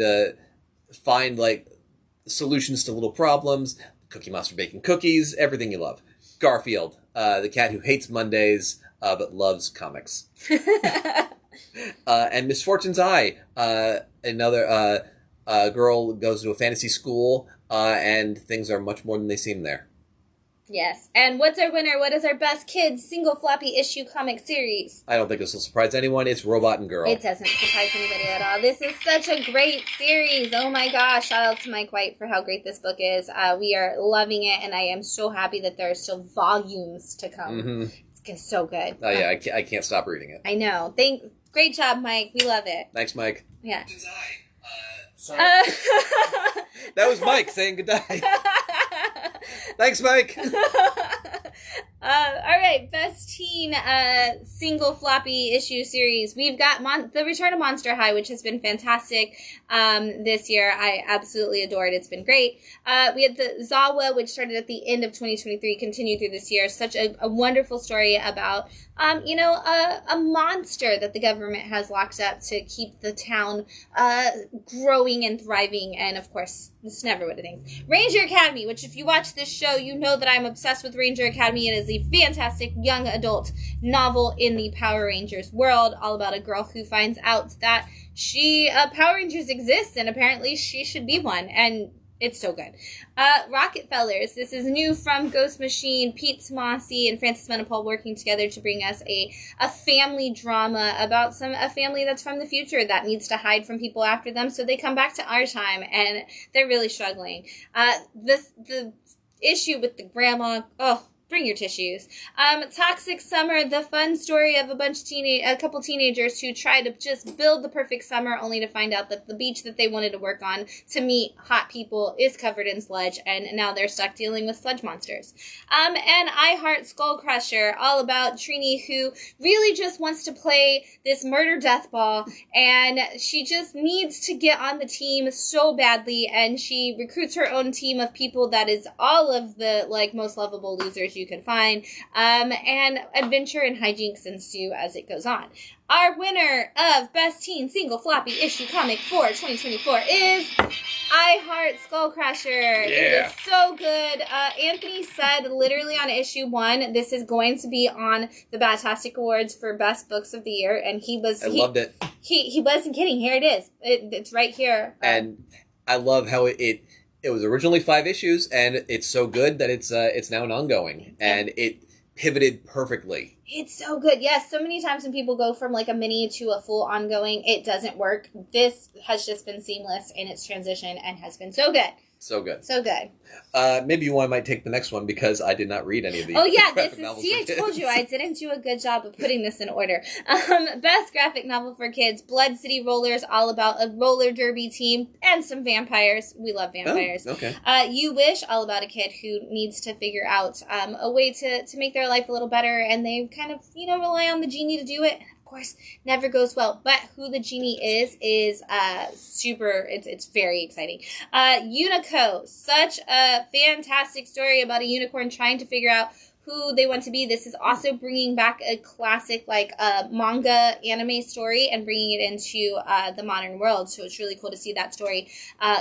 like solutions to little problems. Cookie Monster baking cookies, everything you love. Garfield, the cat who hates Mondays but loves comics. And Misfortune's Eye, another girl goes to a fantasy school and things are much more than they seem there. Yes. And what's our winner? What is our Best Kids single floppy issue comic series? I don't think this will surprise anyone. It's Robot and Girl. It doesn't surprise anybody at all. This is such a great series. Oh my gosh. Shout out to Mike White for how great this book is. We are loving it, and I am so happy that there are still volumes to come. Mm-hmm. It's so good. Oh, yeah. I can't stop reading it. I know. Great job, Mike. We love it. Thanks, Mike. Yeah. Sorry. That was Mike saying goodbye. Thanks, Mike. All right, Best Teen single floppy issue series. We've got The Return of Monster High, which has been fantastic this year. I absolutely adore it. It's been great. We had the Zawa, which started at the end of 2023, continued through this year. Such a wonderful story about, a monster that the government has locked up to keep the town growing and thriving. And, of course, it's never what it thinks. Ranger Academy, which if you watch this show, you know that I'm obsessed with Ranger Academy. It is a fantastic young adult novel in the Power Rangers world, all about a girl who finds out that Power Rangers exist, and apparently she should be one, and it's so good. Rocket Fellers, this is new from Ghost Machine, Pete Tomasi and Francis Menopause working together to bring us a family drama about a family that's from the future that needs to hide from people after them, so they come back to our time, and they're really struggling. The issue with the grandma, bring your tissues. Toxic Summer, the fun story of a couple teenagers who try to just build the perfect summer only to find out that the beach that they wanted to work on to meet hot people is covered in sludge, and now they're stuck dealing with sludge monsters. And I Heart Skull Crusher, all about Trini, who really just wants to play this murder death ball, and she just needs to get on the team so badly, and she recruits her own team of people that is all of the most lovable losers you can find, and adventure and hijinks ensue as it goes on. Our winner of Best Teen Single Floppy Issue Comic for 2024 is I Heart Skull Crusher. Yeah. It was so good. Anthony said literally on issue 1, this is going to be on the Bat-Tastic Awards for Best Books of the Year, and he loved it. He wasn't kidding. Here it is. It's right here. And I love how it was originally 5 issues, and it's so good that it's now an ongoing, and it pivoted perfectly. It's so good. Yes, so many times when people go from a mini to a full ongoing, it doesn't work. This has just been seamless in its transition and has been so good. So good. So good. Maybe you might take the next one because I did not read any of these. Oh yeah, graphic novels for I kids. told you I didn't do a good job of putting this in order. Best graphic novel for kids, Blood City Rollers, all about a roller derby team and some vampires. We love vampires. Oh, okay. You Wish, all about a kid who needs to figure out a way to make their life a little better, and they kind of rely on the genie to do it. Course, never goes well, but who the genie is super, it's very exciting. Unico, such a fantastic story about a unicorn trying to figure out who they want to be. This is also bringing back a classic manga anime story and bringing it into the modern world. So it's really cool to see that story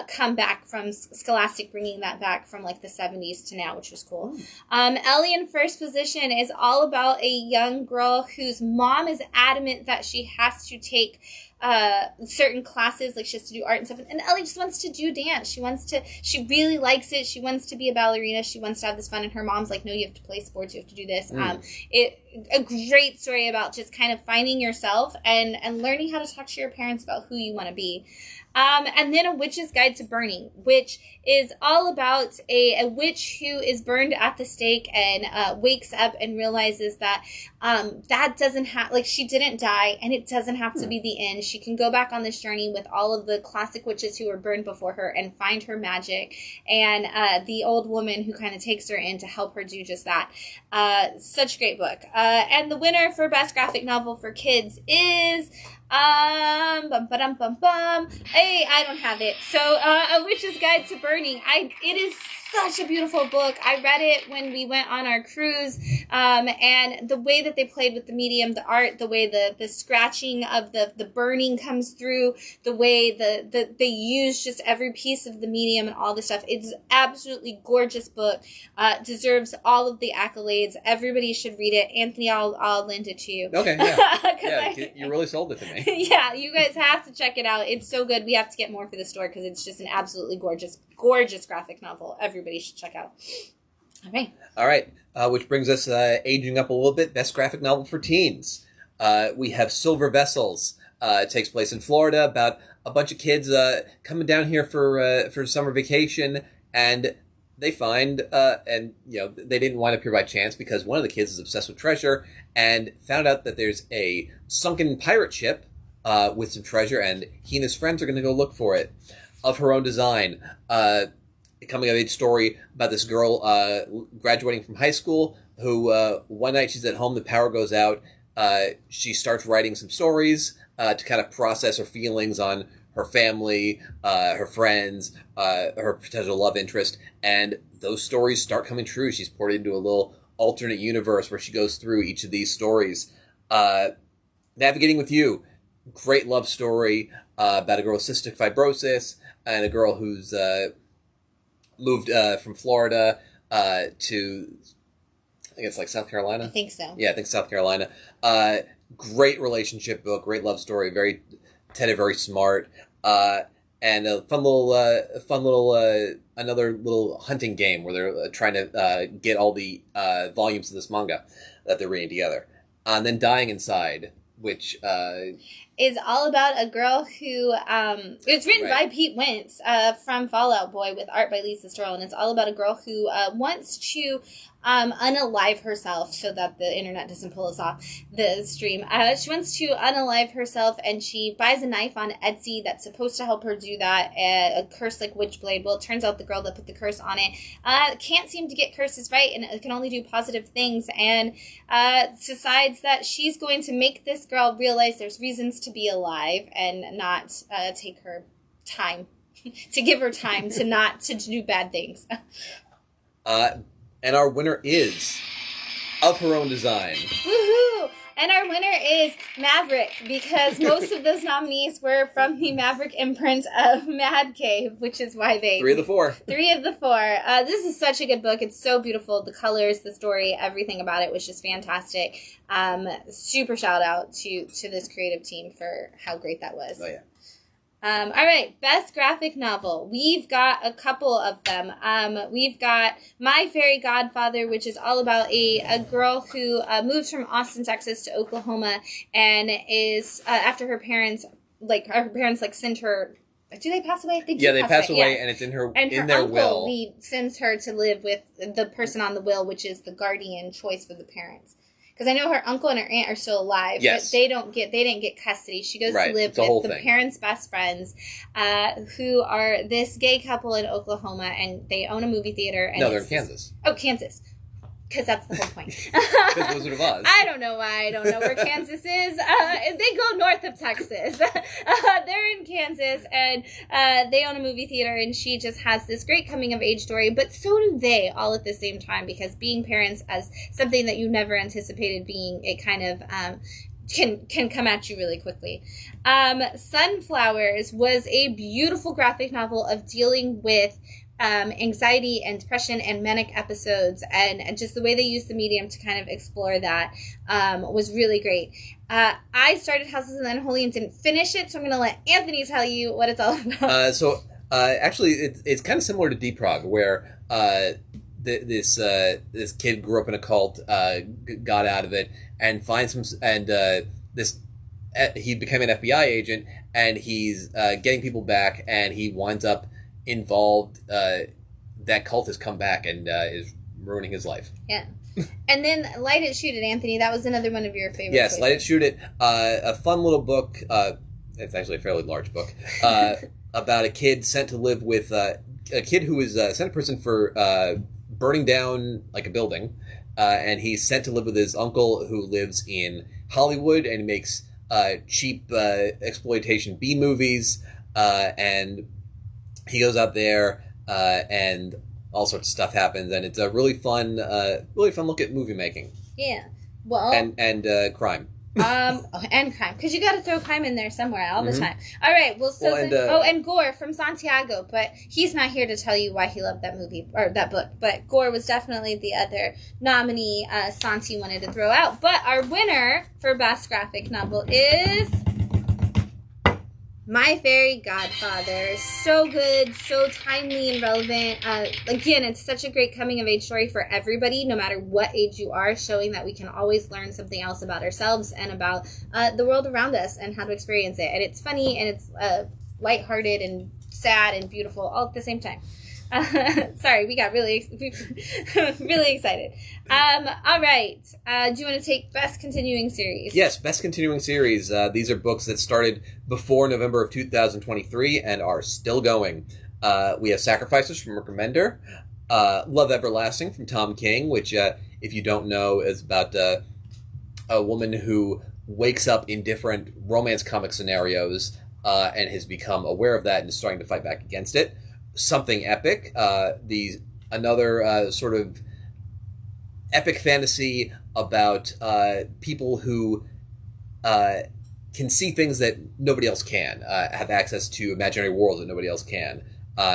come back from Scholastic, bringing that back from the 70s to now, which was cool. Ellie in First Position is all about a young girl whose mom is adamant that she has to take certain classes, she has to do art and stuff, and Ellie just wants to do dance. She really likes it. She wants to be a ballerina. She wants to have this fun, and her mom's like, no, you have to play sports, you have to do this. A great story about just kind of finding yourself and learning how to talk to your parents about who you want to be. And then A Witch's Guide to Burning, which is all about a witch who is burned at the stake and wakes up and realizes that that doesn't have, she didn't die, and it doesn't have to be the end. She can go back on this journey with all of the classic witches who were burned before her and find her magic, and the old woman who kind of takes her in to help her do just that. Such a great book. And the winner for Best Graphic Novel for Kids is... Hey, I don't have it. So, A Witch's Guide to Burning. It is such a beautiful book. I read it when we went on our cruise, and the way that they played with the medium, the art, the way the scratching of the burning comes through, the way they use just every piece of the medium and all this stuff. It's absolutely gorgeous book. Deserves all of the accolades. Everybody should read it. Anthony, I'll lend it to you. Okay, yeah. You really sold it to me. Yeah, you guys have to check it out. It's so good. We have to get more for the store because it's just an absolutely gorgeous graphic novel. Everybody should check out. All right. Which brings us aging up a little bit. Best graphic novel for teens. We have Silver Vessels. It takes place in Florida about a bunch of kids coming down here for summer vacation, and they find they didn't wind up here by chance because one of the kids is obsessed with treasure and found out that there's a sunken pirate ship with some treasure, and he and his friends are going to go look for it. Of her own design. Coming of age story about this girl graduating from high school who one night she's at home, the power goes out. She starts writing some stories to kind of process her feelings on her family, her friends, her potential love interest, and those stories start coming true. She's poured into a little alternate universe where she goes through each of these stories. Navigating with You, great love story about a girl with cystic fibrosis and a girl who's moved from Florida to, I think it's South Carolina? I think so. Yeah, I think South Carolina. Great relationship book, great love story, very tentative, very smart, and a another little hunting game where they're trying to get all the volumes of this manga that they're reading together. And then Dying Inside, which... is all about a girl who, it's written by Pete Wentz from Fall Out Boy with art by Lisa Stroll, and it's all about a girl who wants to unalive herself so that the internet doesn't pull us off the stream. She wants to unalive herself, and she buys a knife on Etsy that's supposed to help her do that, a curse like Witchblade. Well, it turns out the girl that put the curse on it can't seem to get curses right, and it can only do positive things, and decides that she's going to make this girl realize there's reasons to be alive and not take her time, to give her time to do bad things. And our winner is of her own design. Woohoo! And our winner is Maverick, because most of those nominees were from the Maverick imprint of Mad Cave, which is why they... 3 of the 4. 3 of the 4. This is such a good book. It's so beautiful. The colors, the story, everything about it was just fantastic. Super shout out to this creative team for how great that was. Oh, yeah. All right, best graphic novel. We've got a couple of them. We've got My Fairy Godfather, which is all about a girl who moves from Austin, Texas to Oklahoma, and is after her parents sent her. Do they pass away? They pass away, and it's in their will. Sends her to live with the person on the will, which is the guardian choice for the parents. Because I know her uncle and her aunt are still alive, but they didn't get custody. She goes to live with the parents' best friends, who are this gay couple in Oklahoma, and they own a movie theater. And they're in Kansas. Oh, Kansas. Because that's the whole point. Because Wizard of Oz. I don't know why I don't know where Kansas is. They go north of Texas. They're in Kansas, and they own a movie theater, and she just has this great coming-of-age story, but so do they, all at the same time, because being parents as something that you never anticipated being, it kind of... can come at you really quickly. Sunflowers was a beautiful graphic novel of dealing with anxiety and depression and manic episodes, and just the way they used the medium to kind of explore that was really great. I started Houses of the Unholy and didn't finish it, so I'm going to let Anthony tell you what it's all about. Actually, it's kind of similar to Deeprog, where this kid grew up in a cult, got out of it, and he became an FBI agent, and he's getting people back, and he winds up involved. That cult has come back and is ruining his life. Yeah. And then Light It, Shoot It, Anthony. That was another one of your favorites. Yes, choices. Light It, Shoot It. A fun little book. It's actually a fairly large book. About a kid sent to live with a kid who was sent to prison for burning down like a building, and he's sent to live with his uncle who lives in Hollywood, and he makes cheap exploitation B movies, and he goes out there, and all sorts of stuff happens, and it's a really fun look at movie making. Yeah, well, and crime. And crime, because you got to throw crime in there somewhere all the time. All right, and Gore from Santiago, but he's not here to tell you why he loved that movie or that book. But Gore was definitely the other nominee Santi wanted to throw out. But our winner for best graphic novel is My Fairy Godfather. So good, so timely and relevant. Again, it's such a great coming-of-age story for everybody, no matter what age you are, showing that we can always learn something else about ourselves and about the world around us and how to experience it. And it's funny, and it's lighthearted and sad and beautiful all at the same time. Sorry, we got really excited. All right. Do you want to take Best Continuing Series? Yes, Best Continuing Series. These are books that started before November of 2023 and are still going. We have Sacrifices from Rick Remender, Love Everlasting from Tom King, which, if you don't know, is about a woman who wakes up in different romance comic scenarios and has become aware of that and is starting to fight back against it. Something Epic, another sort of epic fantasy about people who can see things that nobody else can, have access to imaginary worlds that nobody else can.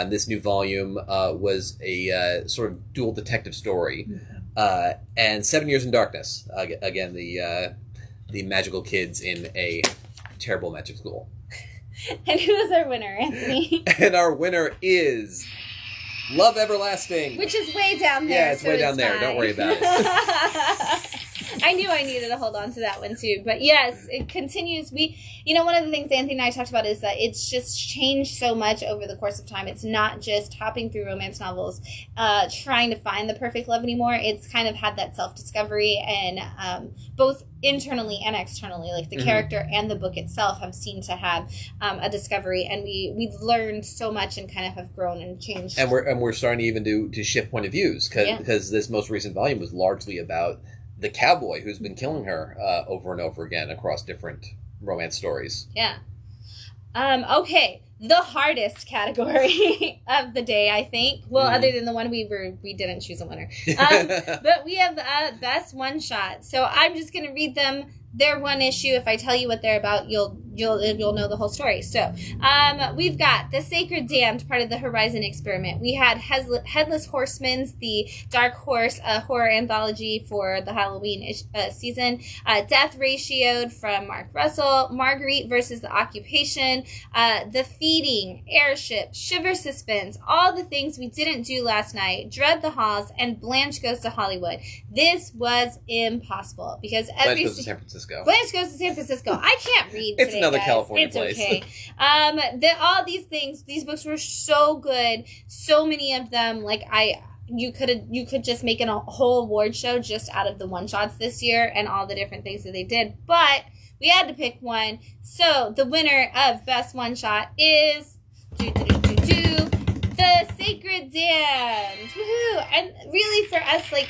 This new volume was a sort of dual detective story. And 7 Years in Darkness, again, the magical kids in a terrible magic school. And who is our winner, Anthony? And our winner is Love Everlasting. Which is way down there. Yeah, it's way down there. Don't worry about it. I knew I needed to hold on to that one too. But yes, it continues. One of the things Anthony and I talked about is that it's just changed so much over the course of time. It's not just hopping through romance novels, trying to find the perfect love anymore. It's kind of had that self-discovery, and both internally and externally, like the character and the book itself have seemed to have a discovery, and we've learned so much and kind of have grown and changed. And we're starting to even to shift point of views because this most recent volume was largely about the cowboy who's been killing her over and over again across different romance stories. Yeah. Okay. The hardest category of the day, I think. Well, other than the one we didn't choose a winner. But we have best one shot. So I'm just going to read them. They're one issue. If I tell you what they're about, you'll know the whole story. So, we've got The Sacred Damned, part of the Horizon Experiment. We had Headless Horsemen's, the Dark Horse horror anthology for the Halloween season. Death Ratioed from Mark Russell. Marguerite versus the Occupation. The Feeding, Airship, Shiver Suspense, all the things we didn't do last night. Dread the Halls, and Blanche Goes to Hollywood. This was impossible because Blanche Goes to San Francisco. Blanche Goes to San Francisco. I can't read It's today, another guys. California it's place. Okay. All these things, these books were so good. So many of them, like you could just make a whole award show just out of the one shots this year and all the different things that they did. But we had to pick one. So the winner of best one shot is The Sacred Damned. Woohoo! And really for us, like,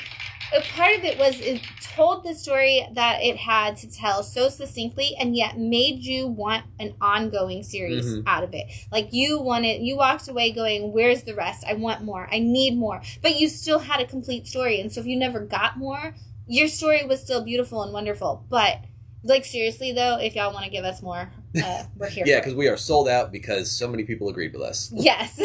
a part of it was it told the story that it had to tell so succinctly, and yet made you want an ongoing series out of it. Like you walked away going, "Where's the rest? I want more. I need more." But you still had a complete story, and so if you never got more, your story was still beautiful and wonderful. But like seriously though, if y'all want to give us more, we're here. Yeah, because we are sold out because so many people agreed with us. Yes.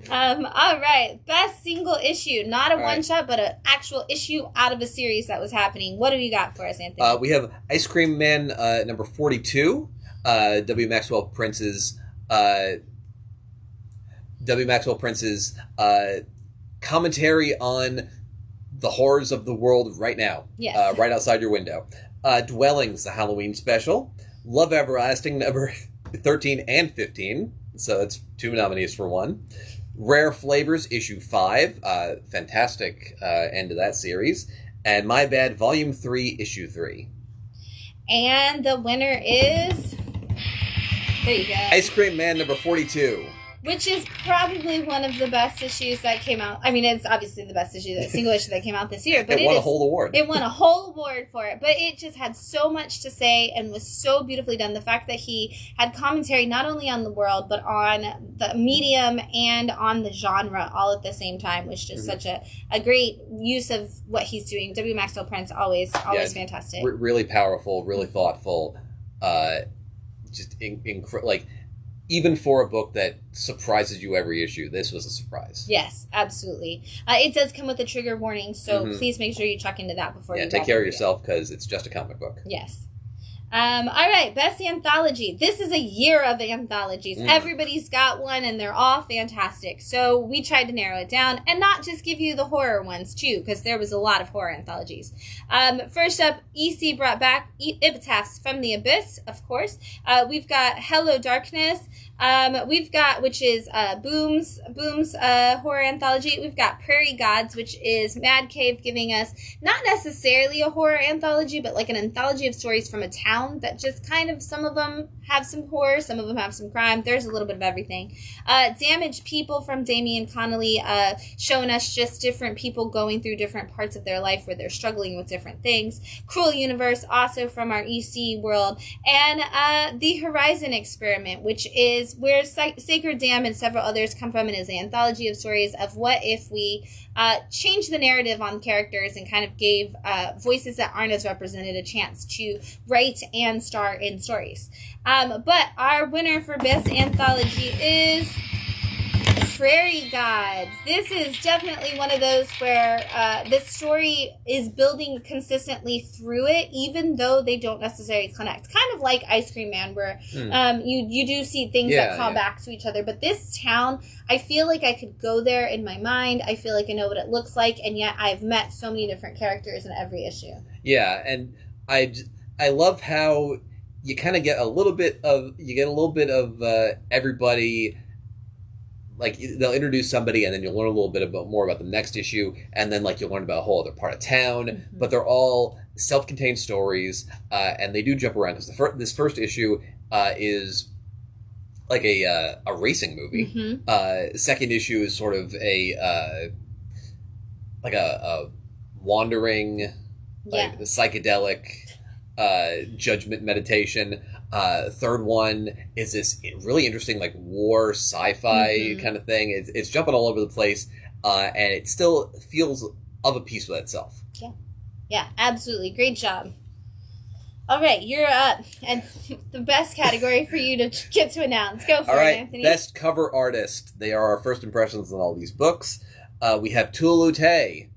All right. Best single issue. Not a one-shot, but an actual issue out of a series that was happening. What do you got for us, Anthony? We have Ice Cream Man number 42. W. Maxwell Prince's commentary on the horrors of the world right now. Yes. Right outside your window. Dwellings, the Halloween special. Love Everlasting number 13 and 15. So that's 2 nominees for one. Rare Flavors, issue 5. Fantastic end to that series. And My Bad, volume 3, issue 3. And the winner is... There you go. Ice Cream Man number 42. Which is probably one of the best issues that came out. I mean, it's obviously the best single issue that came out this year. But it won a whole award. It won a whole award for it. But it just had so much to say and was so beautifully done. The fact that he had commentary not only on the world, but on the medium and on the genre all at the same time was just such a great use of what he's doing. W. Maxwell Prince, always fantastic. Really powerful, really thoughtful. Just like... Even for a book that surprises you every issue, this was a surprise. Yes, absolutely. It does come with a trigger warning, so please make sure you check into that before you take care of yourself because it's just a comic book. Yes. All right, best anthology. This is a year of anthologies. Everybody's got one, and they're all fantastic. So we tried to narrow it down and not just give you the horror ones, too, because there was a lot of horror anthologies. First up, EC brought back Epitaphs from the Abyss, of course. We've got Hello Darkness. We've got, which is Boom's horror anthology. We've got Prairie Gods, which is Mad Cave giving us not necessarily a horror anthology, but like an anthology of stories from a town that just kind of, some of them have some horror, some of them have some crime. There's a little bit of everything. Damaged People from Damian Connolly, showing us just different people going through different parts of their life where they're struggling with different things. Cruel Universe, also from our EC world. And The Horizon Experiment, which is where Sacred Dam and several others come from, and is an anthology of stories of what if we changed the narrative on characters and kind of gave voices that aren't as represented a chance to write and star in stories. But our winner for best anthology is Prairie Gods. This is definitely one of those where the story is building consistently through it, even though they don't necessarily connect. Kind of like Ice Cream Man, where you do see things that call back to each other. But this town, I feel like I could go there in my mind. I feel like I know what it looks like, and yet I've met so many different characters in every issue. Yeah, and I love how you kind of get a little bit of everybody. Like, they'll introduce somebody, and then you'll learn a little bit more about the next issue, and then, like, you'll learn about a whole other part of town. But they're all self-contained stories, and they do jump around, because this first issue is like a racing movie. Second issue is sort of a wandering, like, psychedelic judgment meditation. Third one is this really interesting, like, war sci-fi kind of thing. It's jumping all over the place, and it still feels of a piece with itself. Yeah, absolutely. Great job. All right, you're up, and the best category for you to get to announce. Go for it, Anthony. Best cover artist. They are our first impressions on all these books. We have Tula Lute,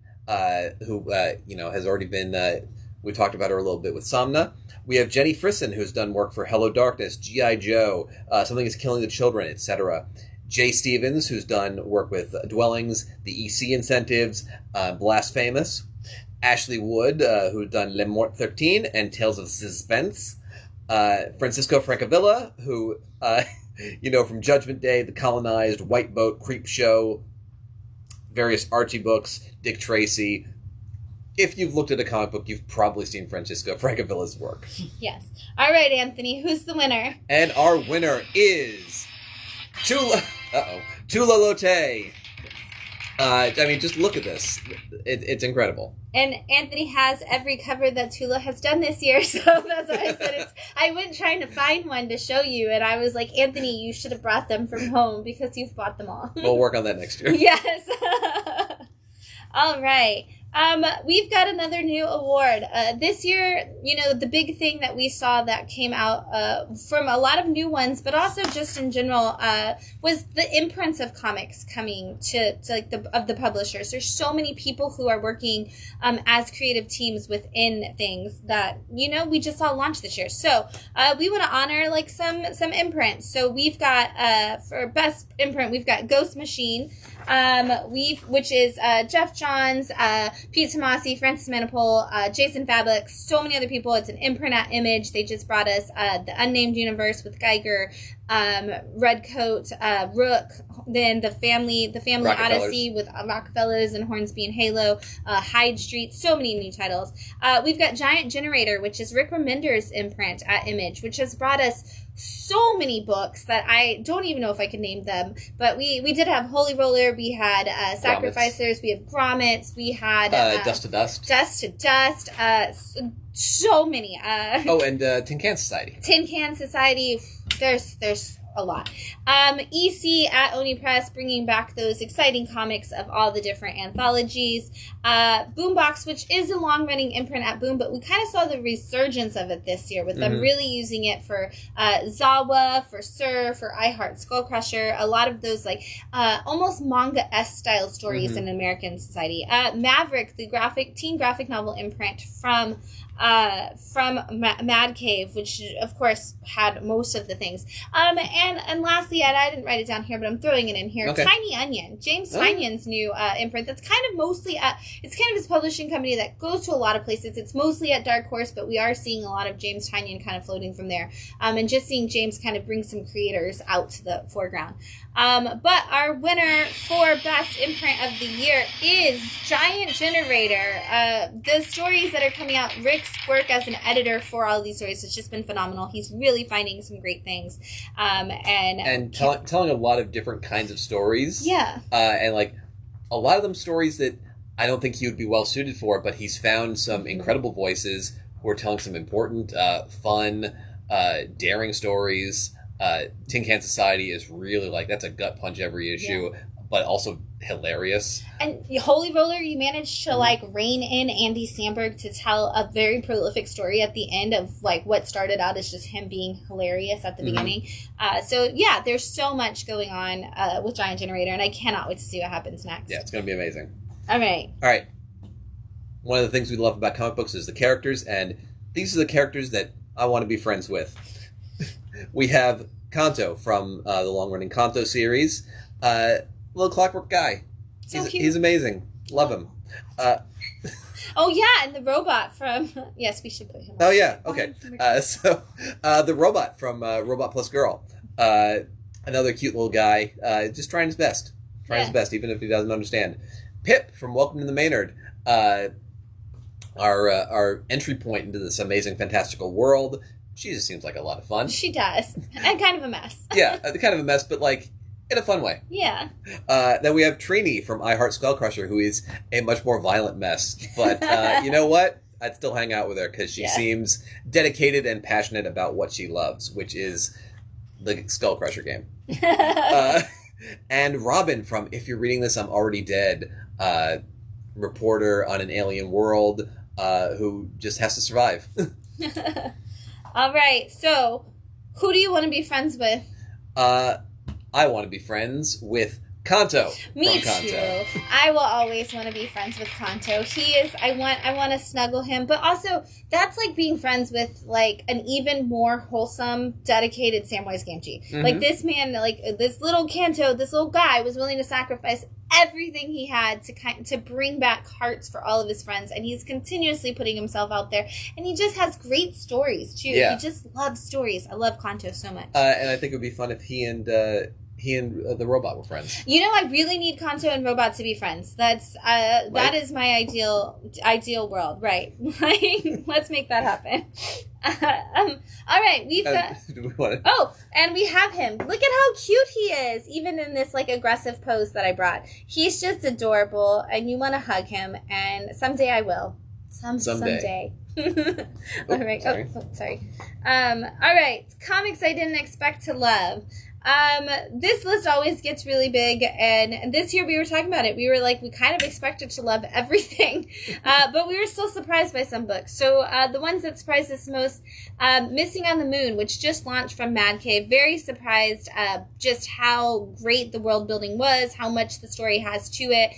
who has already been. We talked about her a little bit with Somna. We have Jenny Frisson, who's done work for Hello Darkness, G.I. Joe, Something is Killing the Children, etc. Jay Stevens, who's done work with Dwellings, the EC Incentives, Blasphemous. Ashley Wood, who's done Le Mort 13 and Tales of Suspense. Francisco Francavilla, who, from Judgment Day, The Colonized, White Boat, Creep Show, various Archie books, Dick Tracy. If you've looked at a comic book, you've probably seen Francisco Francavilla's work. Yes. All right, Anthony, who's the winner? And our winner is Tula Lute. Just look at this. It's incredible. And Anthony has every cover that Tula has done this year, so that's why I said I went trying to find one to show you, and I was like, Anthony, you should have brought them from home because you've bought them all. We'll work on that next year. Yes. All right. We've got another new award. This year, the big thing that we saw that came out from a lot of new ones, but also just in general, was the imprints of comics coming to like the publishers. There's so many people who are working as creative teams within things that we just saw launch this year. So we want to honor like some imprints. So we've got for best imprint, we've got Ghost Machine, which is Jeff Johns, Pete Tomasi, Francis Manipul, Jason Fablik, so many other people. It's an imprint at Image. They just brought us the Unnamed Universe with Geiger, Redcoat, Rook, then the Family Odyssey with Rockefellers and Hornsby and Halo, Hyde Street, so many new titles. We've got Giant Generator, which is Rick Remender's imprint at Image, which has brought us so many books that I don't even know if I can name them, but we did have Holy Roller, we had Sacrificers, we had Grommets, we had Dust to Dust, so many. And Tin Can Society. There's a lot. EC at Oni Press, bringing back those exciting comics of all the different anthologies. Boombox, which is a long-running imprint at Boom, but we kind of saw the resurgence of it this year with them really using it for Zawa, for Sir, for I Heart Skullcrusher, a lot of those like almost manga-esque style stories in American society. Maverick, the teen graphic novel imprint from Mad Cave, which of course had most of the things. And lastly, and I didn't write it down here, but I'm throwing it in here. Okay. Tiny Onion, James Tynion's new imprint. That's kind of mostly it's kind of his publishing company that goes to a lot of places. It's mostly at Dark Horse, but we are seeing a lot of James Tynion kind of floating from there. And just seeing James kind of bring some creators out to the foreground. But our winner for best imprint of the year is Giant Generator. The stories that are coming out, Rick's work as an editor for all these stories has just been phenomenal. He's really finding some great things. And telling a lot of different kinds of stories. Yeah. And like a lot of them stories that I don't think he would be well suited for, but he's found some incredible voices who are telling some important, fun, daring stories. Tin Can Society is really like, that's a gut punch every issue. Yeah. but also hilarious. And Holy Roller, you managed to like rein in Andy Samberg to tell a very prolific story at the end of like what started out as just him being hilarious at the beginning. So yeah, there's so much going on with Giant Generator, and I cannot wait to see what happens next. Yeah, it's going to be amazing. All right. One of the things we love about comic books is the characters, and these are the characters that I want to be friends with. We have Kanto from the long-running Kanto series. Little clockwork guy. So cute. He's amazing. Love him. Oh yeah, and the robot from yes, we should put him on. Oh yeah, okay. So the robot from Robot Plus Girl. Another cute little guy, just trying his best. His best, even if he doesn't understand. Pip from Welcome to the Maynard. Our entry point into this amazing, fantastical world. She just seems like a lot of fun. She does. And kind of a mess. Yeah, kind of a mess, but like in a fun way. Yeah. Then we have Trini from I Heart Skullcrusher, who is a much more violent mess. But you know what? I'd still hang out with her because she seems dedicated and passionate about what she loves, which is the Skullcrusher game. And Robin from If You're Reading This, I'm Already Dead. Reporter on an alien world who just has to survive. All right, so who do you want to be friends with? I want to be friends with Kanto. Me from Kanto. too. I will always want to be friends with Kanto. He is. I want to snuggle him, but also that's like being friends with like an even more wholesome, dedicated Samwise Gamgee. Mm-hmm. Like this man, like this little Kanto, this little guy was willing to sacrifice everything he had to bring back hearts for all of his friends, and he's continuously putting himself out there, and he just has great stories too. Yeah. He just loves stories. I love Kanto so much. And I think it would be fun if he and the robot were friends. You know, I really need Kanto and Robot to be friends. That is my ideal world, right? Let's make that happen. All right, we've got. Do we want to? Oh, and we have him. Look at how cute he is, even in this like aggressive pose that I brought. He's just adorable, and you want to hug him. And someday I will. Someday. All right. Sorry. Sorry. All right. Comics I didn't expect to love. This list always gets really big, and this year we were talking about it. We were like, we kind of expected to love everything, but we were still surprised by some books. So the ones that surprised us most, Missing on the Moon, which just launched from Mad Cave. Very surprised just how great the world building was, how much the story has to it.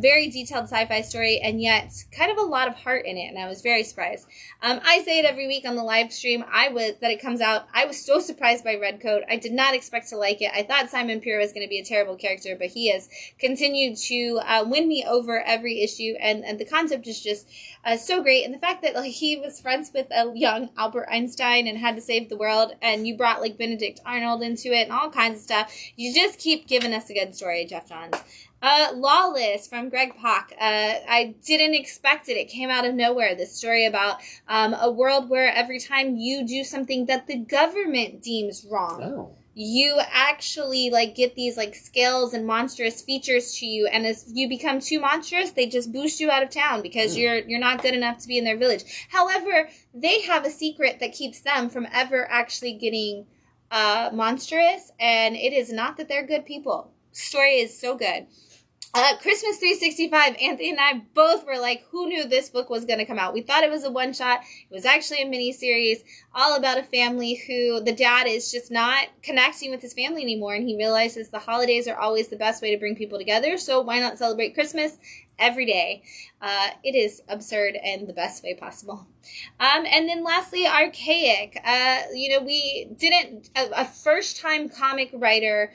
Very detailed sci-fi story, and yet kind of a lot of heart in it, and I was very surprised. I say it every week on the live stream. That it comes out. I was so surprised by Redcoat. I did not expect to like it. I thought Simon Pure was going to be a terrible character, but he has continued to win me over every issue, and the concept is just so great. And the fact that like he was friends with a young Albert Einstein and had to save the world, and you brought like Benedict Arnold into it and all kinds of stuff. You just keep giving us a good story, Jeff Johns. Lawless from Greg Pak. I didn't expect it. It came out of nowhere. This story about a world where every time you do something that the government deems wrong, you actually like get these like skills and monstrous features to you, and as you become too monstrous, they just boost you out of town because you're not good enough to be in their village. However, they have a secret that keeps them from ever actually getting monstrous, and it is not that they're good people. Story is so good. Christmas 365, Anthony and I both were like, who knew this book was going to come out? We thought it was a one-shot. It was actually a mini-series all about a family who the dad is just not connecting with his family anymore, and he realizes the holidays are always the best way to bring people together, so why not celebrate Christmas every day? It is absurd in the best way possible. And then lastly, Archaic. We didn't, a first-time comic writer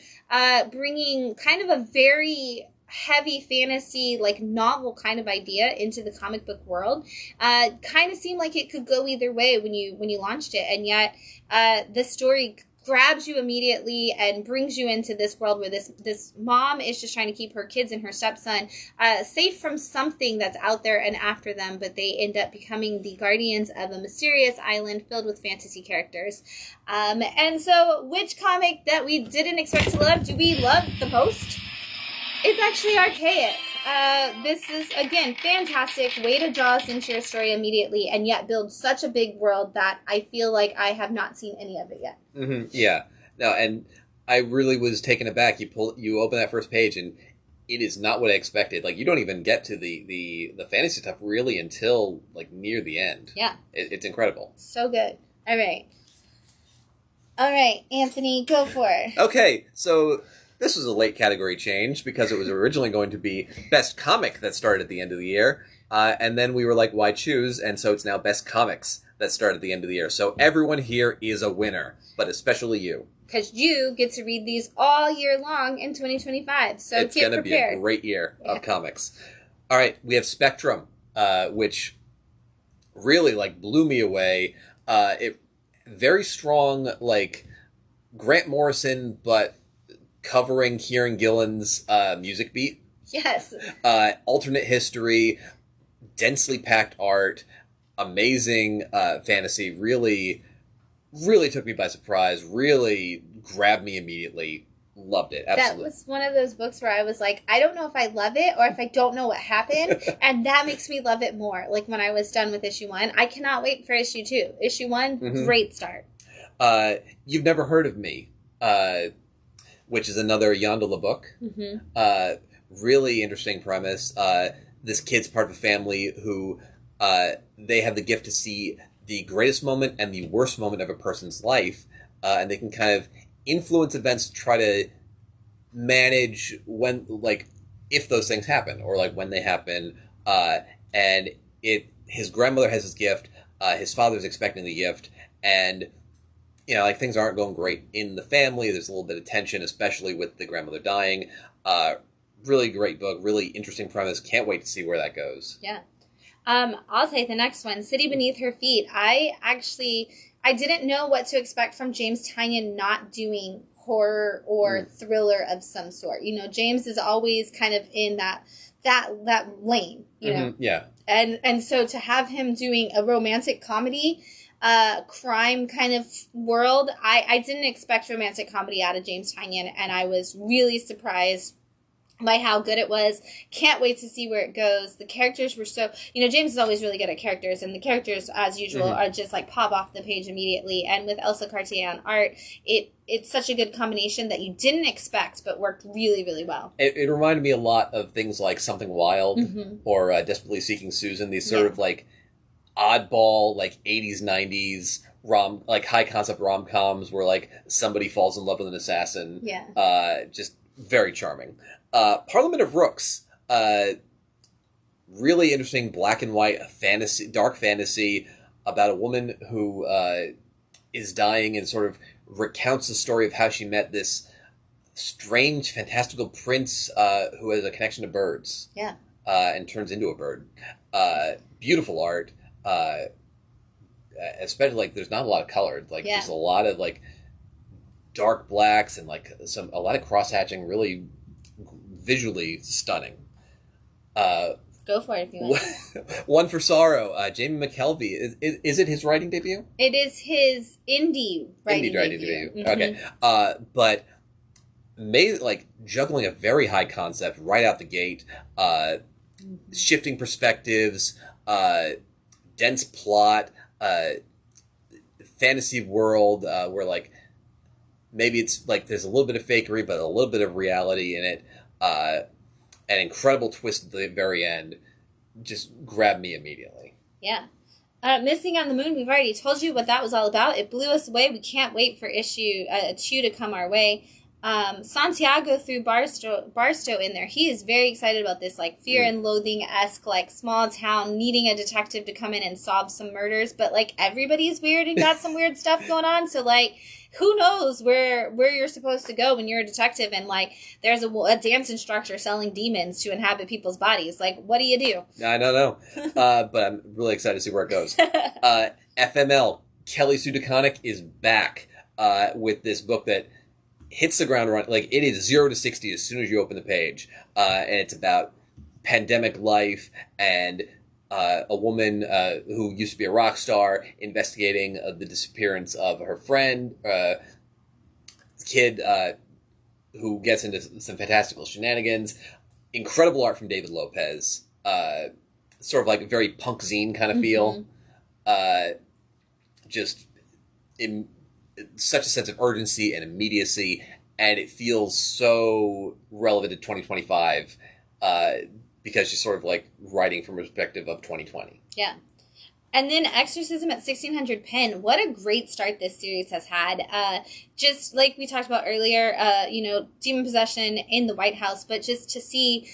bringing kind of a very heavy fantasy, like novel kind of idea into the comic book world. Kind of seemed like it could go either way when you launched it, and yet the story grabs you immediately and brings you into this world where this mom is just trying to keep her kids and her stepson safe from something that's out there and after them, but they end up becoming the guardians of a mysterious island filled with fantasy characters. And so which comic that we didn't expect to love do we love the most? It's actually Archaic. This is, again, fantastic. Way to draw us into your story immediately, and yet build such a big world that I feel like I have not seen any of it yet. Mm-hmm. Yeah. No, and I really was taken aback. You open that first page and it is not what I expected. Like, you don't even get to the fantasy stuff really until like near the end. Yeah. It's incredible. So good. All right. All right, Anthony, go for it. Okay, so this was a late category change because it was originally going to be Best Comic that started at the end of the year. And then we were like, why choose? And so it's now Best Comics that started at the end of the year. So everyone here is a winner, but especially you. Because you get to read these all year long in 2025. So it's get going to be prepared. a great year of comics. All right, we have Spectrum, which really like blew me away. It very strong, like Grant Morrison, but covering Kieran Gillen's music beat. Yes. Alternate history, densely packed art, amazing fantasy. Really, really took me by surprise. Really grabbed me immediately. Loved it. Absolutely. That was one of those books where I was like, I don't know if I love it or if I don't know what happened. And that makes me love it more. Like when I was done with issue 1, I cannot wait for issue 2. Issue 1, great start. You've Never Heard of Me, which is another Yondola book. Really interesting premise. This kid's part of a family who they have the gift to see the greatest moment and the worst moment of a person's life, and they can kind of influence events to try to manage when, like, if those things happen or like when they happen. And his grandmother has his gift, his father's expecting the gift, and like things aren't going great in the family. There's a little bit of tension, especially with the grandmother dying. Really great book, really interesting premise. Can't wait to see where that goes. Yeah. I'll take the next one, City Beneath Her Feet. I didn't know what to expect from James Tynion not doing horror or thriller of some sort. James is always kind of in that lane, know? Yeah. And so to have him doing a romantic comedy, crime kind of world, I didn't expect romantic comedy out of James Tynion, and I was really surprised by how good it was. Can't wait to see where it goes. The characters were so... James is always really good at characters, and the characters, as usual, are just like pop off the page immediately. And with Elsa Cartier on art, it's such a good combination that you didn't expect, but worked really, really well. It reminded me a lot of things like Something Wild or Desperately Seeking Susan. These sort of like oddball, like 80s, 90s high concept rom-coms where like somebody falls in love with an assassin. Yeah. Just very charming. Parliament of Rooks, really interesting black and white fantasy, dark fantasy about a woman who is dying and sort of recounts the story of how she met this strange, fantastical prince who has a connection to birds. Yeah. And turns into a bird. Beautiful art. Especially like there's not a lot of color. Like there's a lot of like dark blacks and like a lot of cross hatching. Really visually stunning. Go for it if you want. One for Sorrow. Jamie McKelvey. Is it his writing debut? It is his indie writing debut. Okay. But juggling a very high concept right out the gate. Shifting perspectives. Dense plot. Fantasy world where like maybe it's like there's a little bit of fakery but a little bit of reality in it. An incredible twist at the very end just grabbed me immediately. Yeah. Missing on the Moon, we've already told you what that was all about. It blew us away. We can't wait for issue 2 to come our way. Santiago threw Barstow in there. He is very excited about this, like Fear and Loathing-esque, like small town needing a detective to come in and solve some murders, but like everybody's weird and got some weird stuff going on. So like, who knows where you're supposed to go when you're a detective and like there's a dance instructor selling demons to inhabit people's bodies. Like, what do you do? I don't know, but I'm really excited to see where it goes. FML Kelly Sue DeConnick is back with this book that hits the ground running. Like, it is 0 to 60 as soon as you open the page. And it's about pandemic life and a woman who used to be a rock star investigating the disappearance of her friend, kid who gets into some fantastical shenanigans. Incredible art from David Lopez. Sort of like a very punk zine kind of feel. Just in such a sense of urgency and immediacy and it feels so relevant to 2025 because she's sort of like writing from a perspective of 2020. Yeah. And then Exorcism at 1600 Penn. What a great start this series has had. Just like we talked about earlier, demon possession in the White House, but just to see,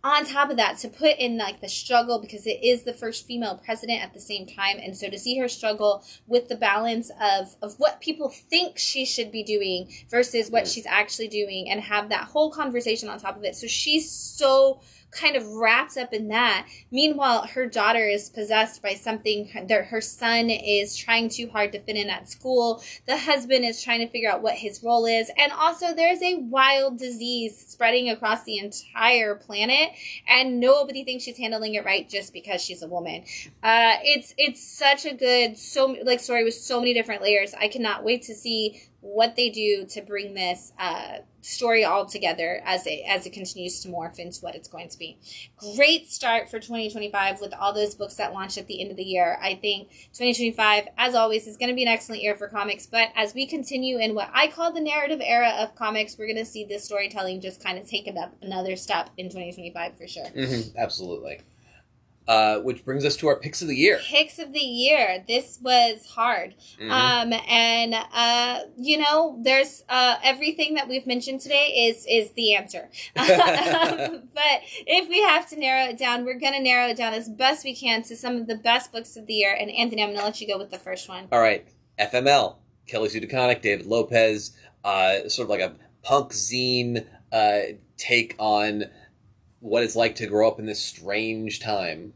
on top of that, to put in like the struggle, because it is the first female president at the same time. And so to see her struggle with the balance of what people think she should be doing versus what she's actually doing, and have that whole conversation on top of it. So she's so kind of wrapped up in that. Meanwhile, her daughter is possessed by something. Her son is trying too hard to fit in at school. The husband is trying to figure out what his role is. And also there's a wild disease spreading across the entire planet, and nobody thinks she's handling it right just because she's a woman. It's such a good story with so many different layers. I cannot wait to see what they do to bring this story all together as it continues to morph into what it's going to be. Great start for 2025 with all those books that launch at the end of the year. I think 2025, as always, is going to be an excellent year for comics, but as we continue in what I call the narrative era of comics, we're going to see this storytelling just kind of take it up another step in 2025 for sure. Mm-hmm, absolutely. Which brings us to our picks of the year. Picks of the year. This was hard. Mm-hmm. There's everything that we've mentioned today is the answer. But if we have to narrow it down, we're going to narrow it down as best we can to some of the best books of the year. And Anthony, I'm going to let you go with the first one. All right. FML. Kelly Sue DeConnick, David Lopez. Sort of like a punk zine take on what it's like to grow up in this strange time.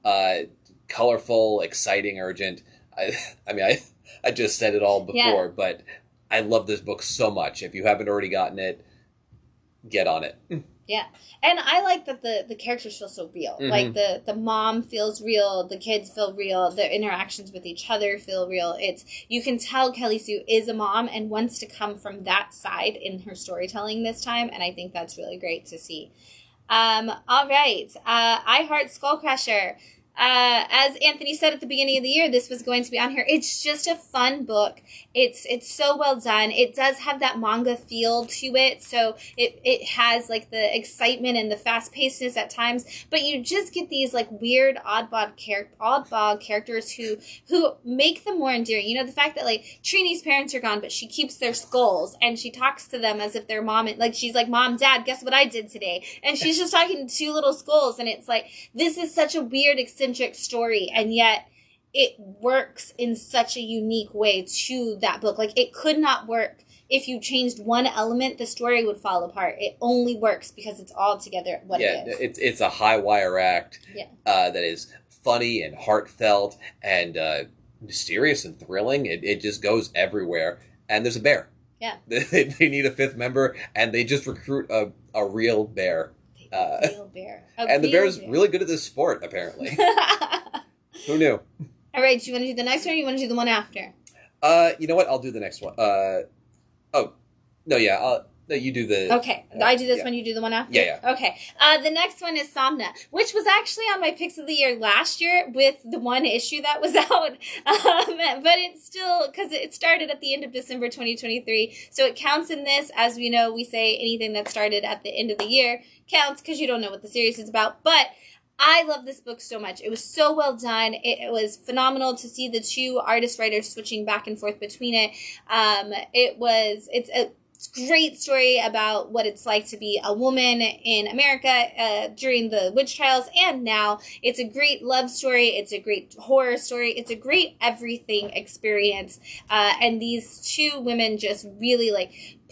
Mm-hmm. Colorful, exciting, urgent. I just said it all before, but I love this book so much. If you haven't already gotten it, get on it. Yeah. And I like that the characters feel so real. Mm-hmm. Like the mom feels real, the kids feel real, their interactions with each other feel real. You can tell Kelly Sue is a mom and wants to come from that side in her storytelling this time, and I think that's really great to see. All right. I Heart Skullcrusher. As Anthony said at the beginning of the year, this was going to be on here. It's just a fun book. It's so well done. It does have that manga feel to it, so it has like the excitement and the fast pacedness at times. But you just get these like weird oddball characters who make them more endearing. The fact that like Trini's parents are gone, but she keeps their skulls and she talks to them as if they're mom. Like she's like, "Mom, Dad, guess what I did today?" And she's just talking to two little skulls, and it's like this is such a weird eccentric story, and yet it works in such a unique way to that book. Like it could not work if you changed one element, the story would fall apart. It only works because it's all together what it is. It's a high wire act that is funny and heartfelt and mysterious and thrilling. It just goes everywhere. And there's a bear. Yeah. They need a fifth member, and they just recruit a real bear. Real bear. And the bear is really good at this sport, apparently. Who knew? All right, do you want to do the next one, or you want to do the one after? You know what? I'll do the next one. No, you do the... Okay, I do this one, you do the one after? Yeah. Okay, the next one is Somna, which was actually on my picks of the year last year with the one issue that was out. But it's still, because it started at the end of December 2023, so it counts in this. As we know, we say anything that started at the end of the year counts because you don't know what the series is about. But I love this book so much. It was so well done. It was phenomenal to see the two artist-writers switching back and forth between it. It's a great story about what it's like to be a woman in America during the witch trials and now. It's a great love story. It's a great horror story. It's a great everything experience. And these two women just really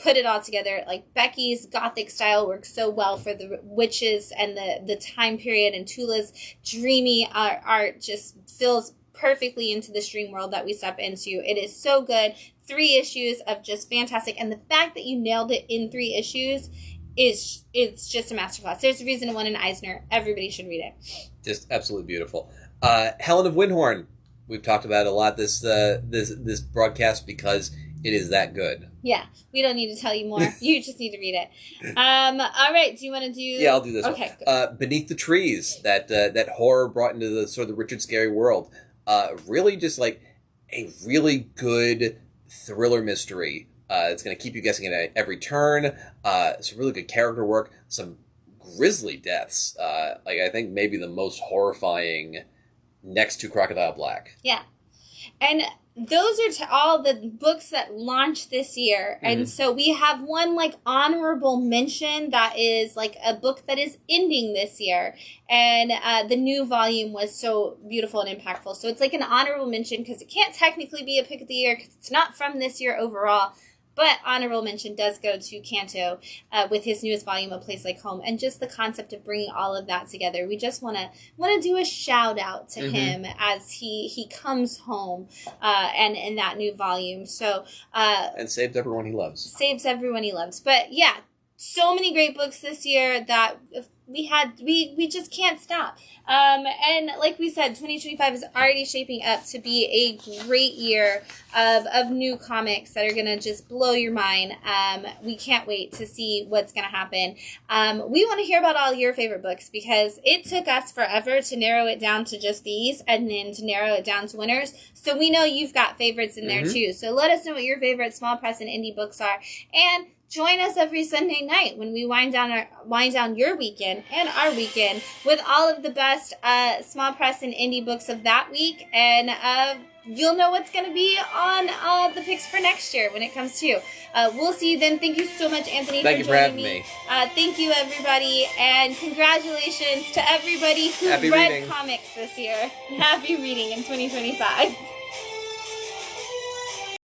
put it all together. Like Becky's gothic style works so well for the witches and the time period, and Tula's dreamy art just fills perfectly into this dream world that we step into. It is so good. 3 issues of just fantastic, and the fact that you nailed it in 3 issues it's just a masterclass. There's a reason it won an Eisner. Everybody should read it. Just absolutely beautiful. Helen of Windhorn. We've talked about it a lot this broadcast because it is that good. Yeah, we don't need to tell you more. You just need to read it. All right, do you want to do... Yeah, I'll do this okay, one. Beneath the Trees, that horror brought into the sort of the Richard Scarry world. Really just like a really good thriller mystery It's going to keep you guessing at every turn. Some really good character work. Some grisly deaths. I think maybe the most horrifying next to Crocodile Black. Yeah. And those are all the books that launched this year. And so we have one honorable mention that is a book that is ending this year. And the new volume was so beautiful and impactful. So it's an honorable mention because it can't technically be a pick of the year because it's not from this year overall. But honorable mention does go to Kanto with his newest volume, A Place Like Home, and just the concept of bringing all of that together. We just want to do a shout out to him as he comes home and in that new volume. So and saves everyone he loves. Saves everyone he loves. But yeah, so many great books this year that we just can't stop. And like we said, 2025 is already shaping up to be a great year of new comics that are going to just blow your mind. We can't wait to see what's going to happen. We want to hear about all your favorite books because it took us forever to narrow it down to just these and then to narrow it down to winners. So we know you've got favorites in there too. So let us know what your favorite small press and indie books are. And join us every Sunday night when we wind down your weekend and our weekend with all of the best small press and indie books of that week, and you'll know what's going to be on the picks for next year when it comes to. We'll see you then. Thank you so much, Anthony, Thank you for joining having me. Thank you, everybody, and congratulations to everybody who Happy read reading. comics this year. Happy reading in 2025.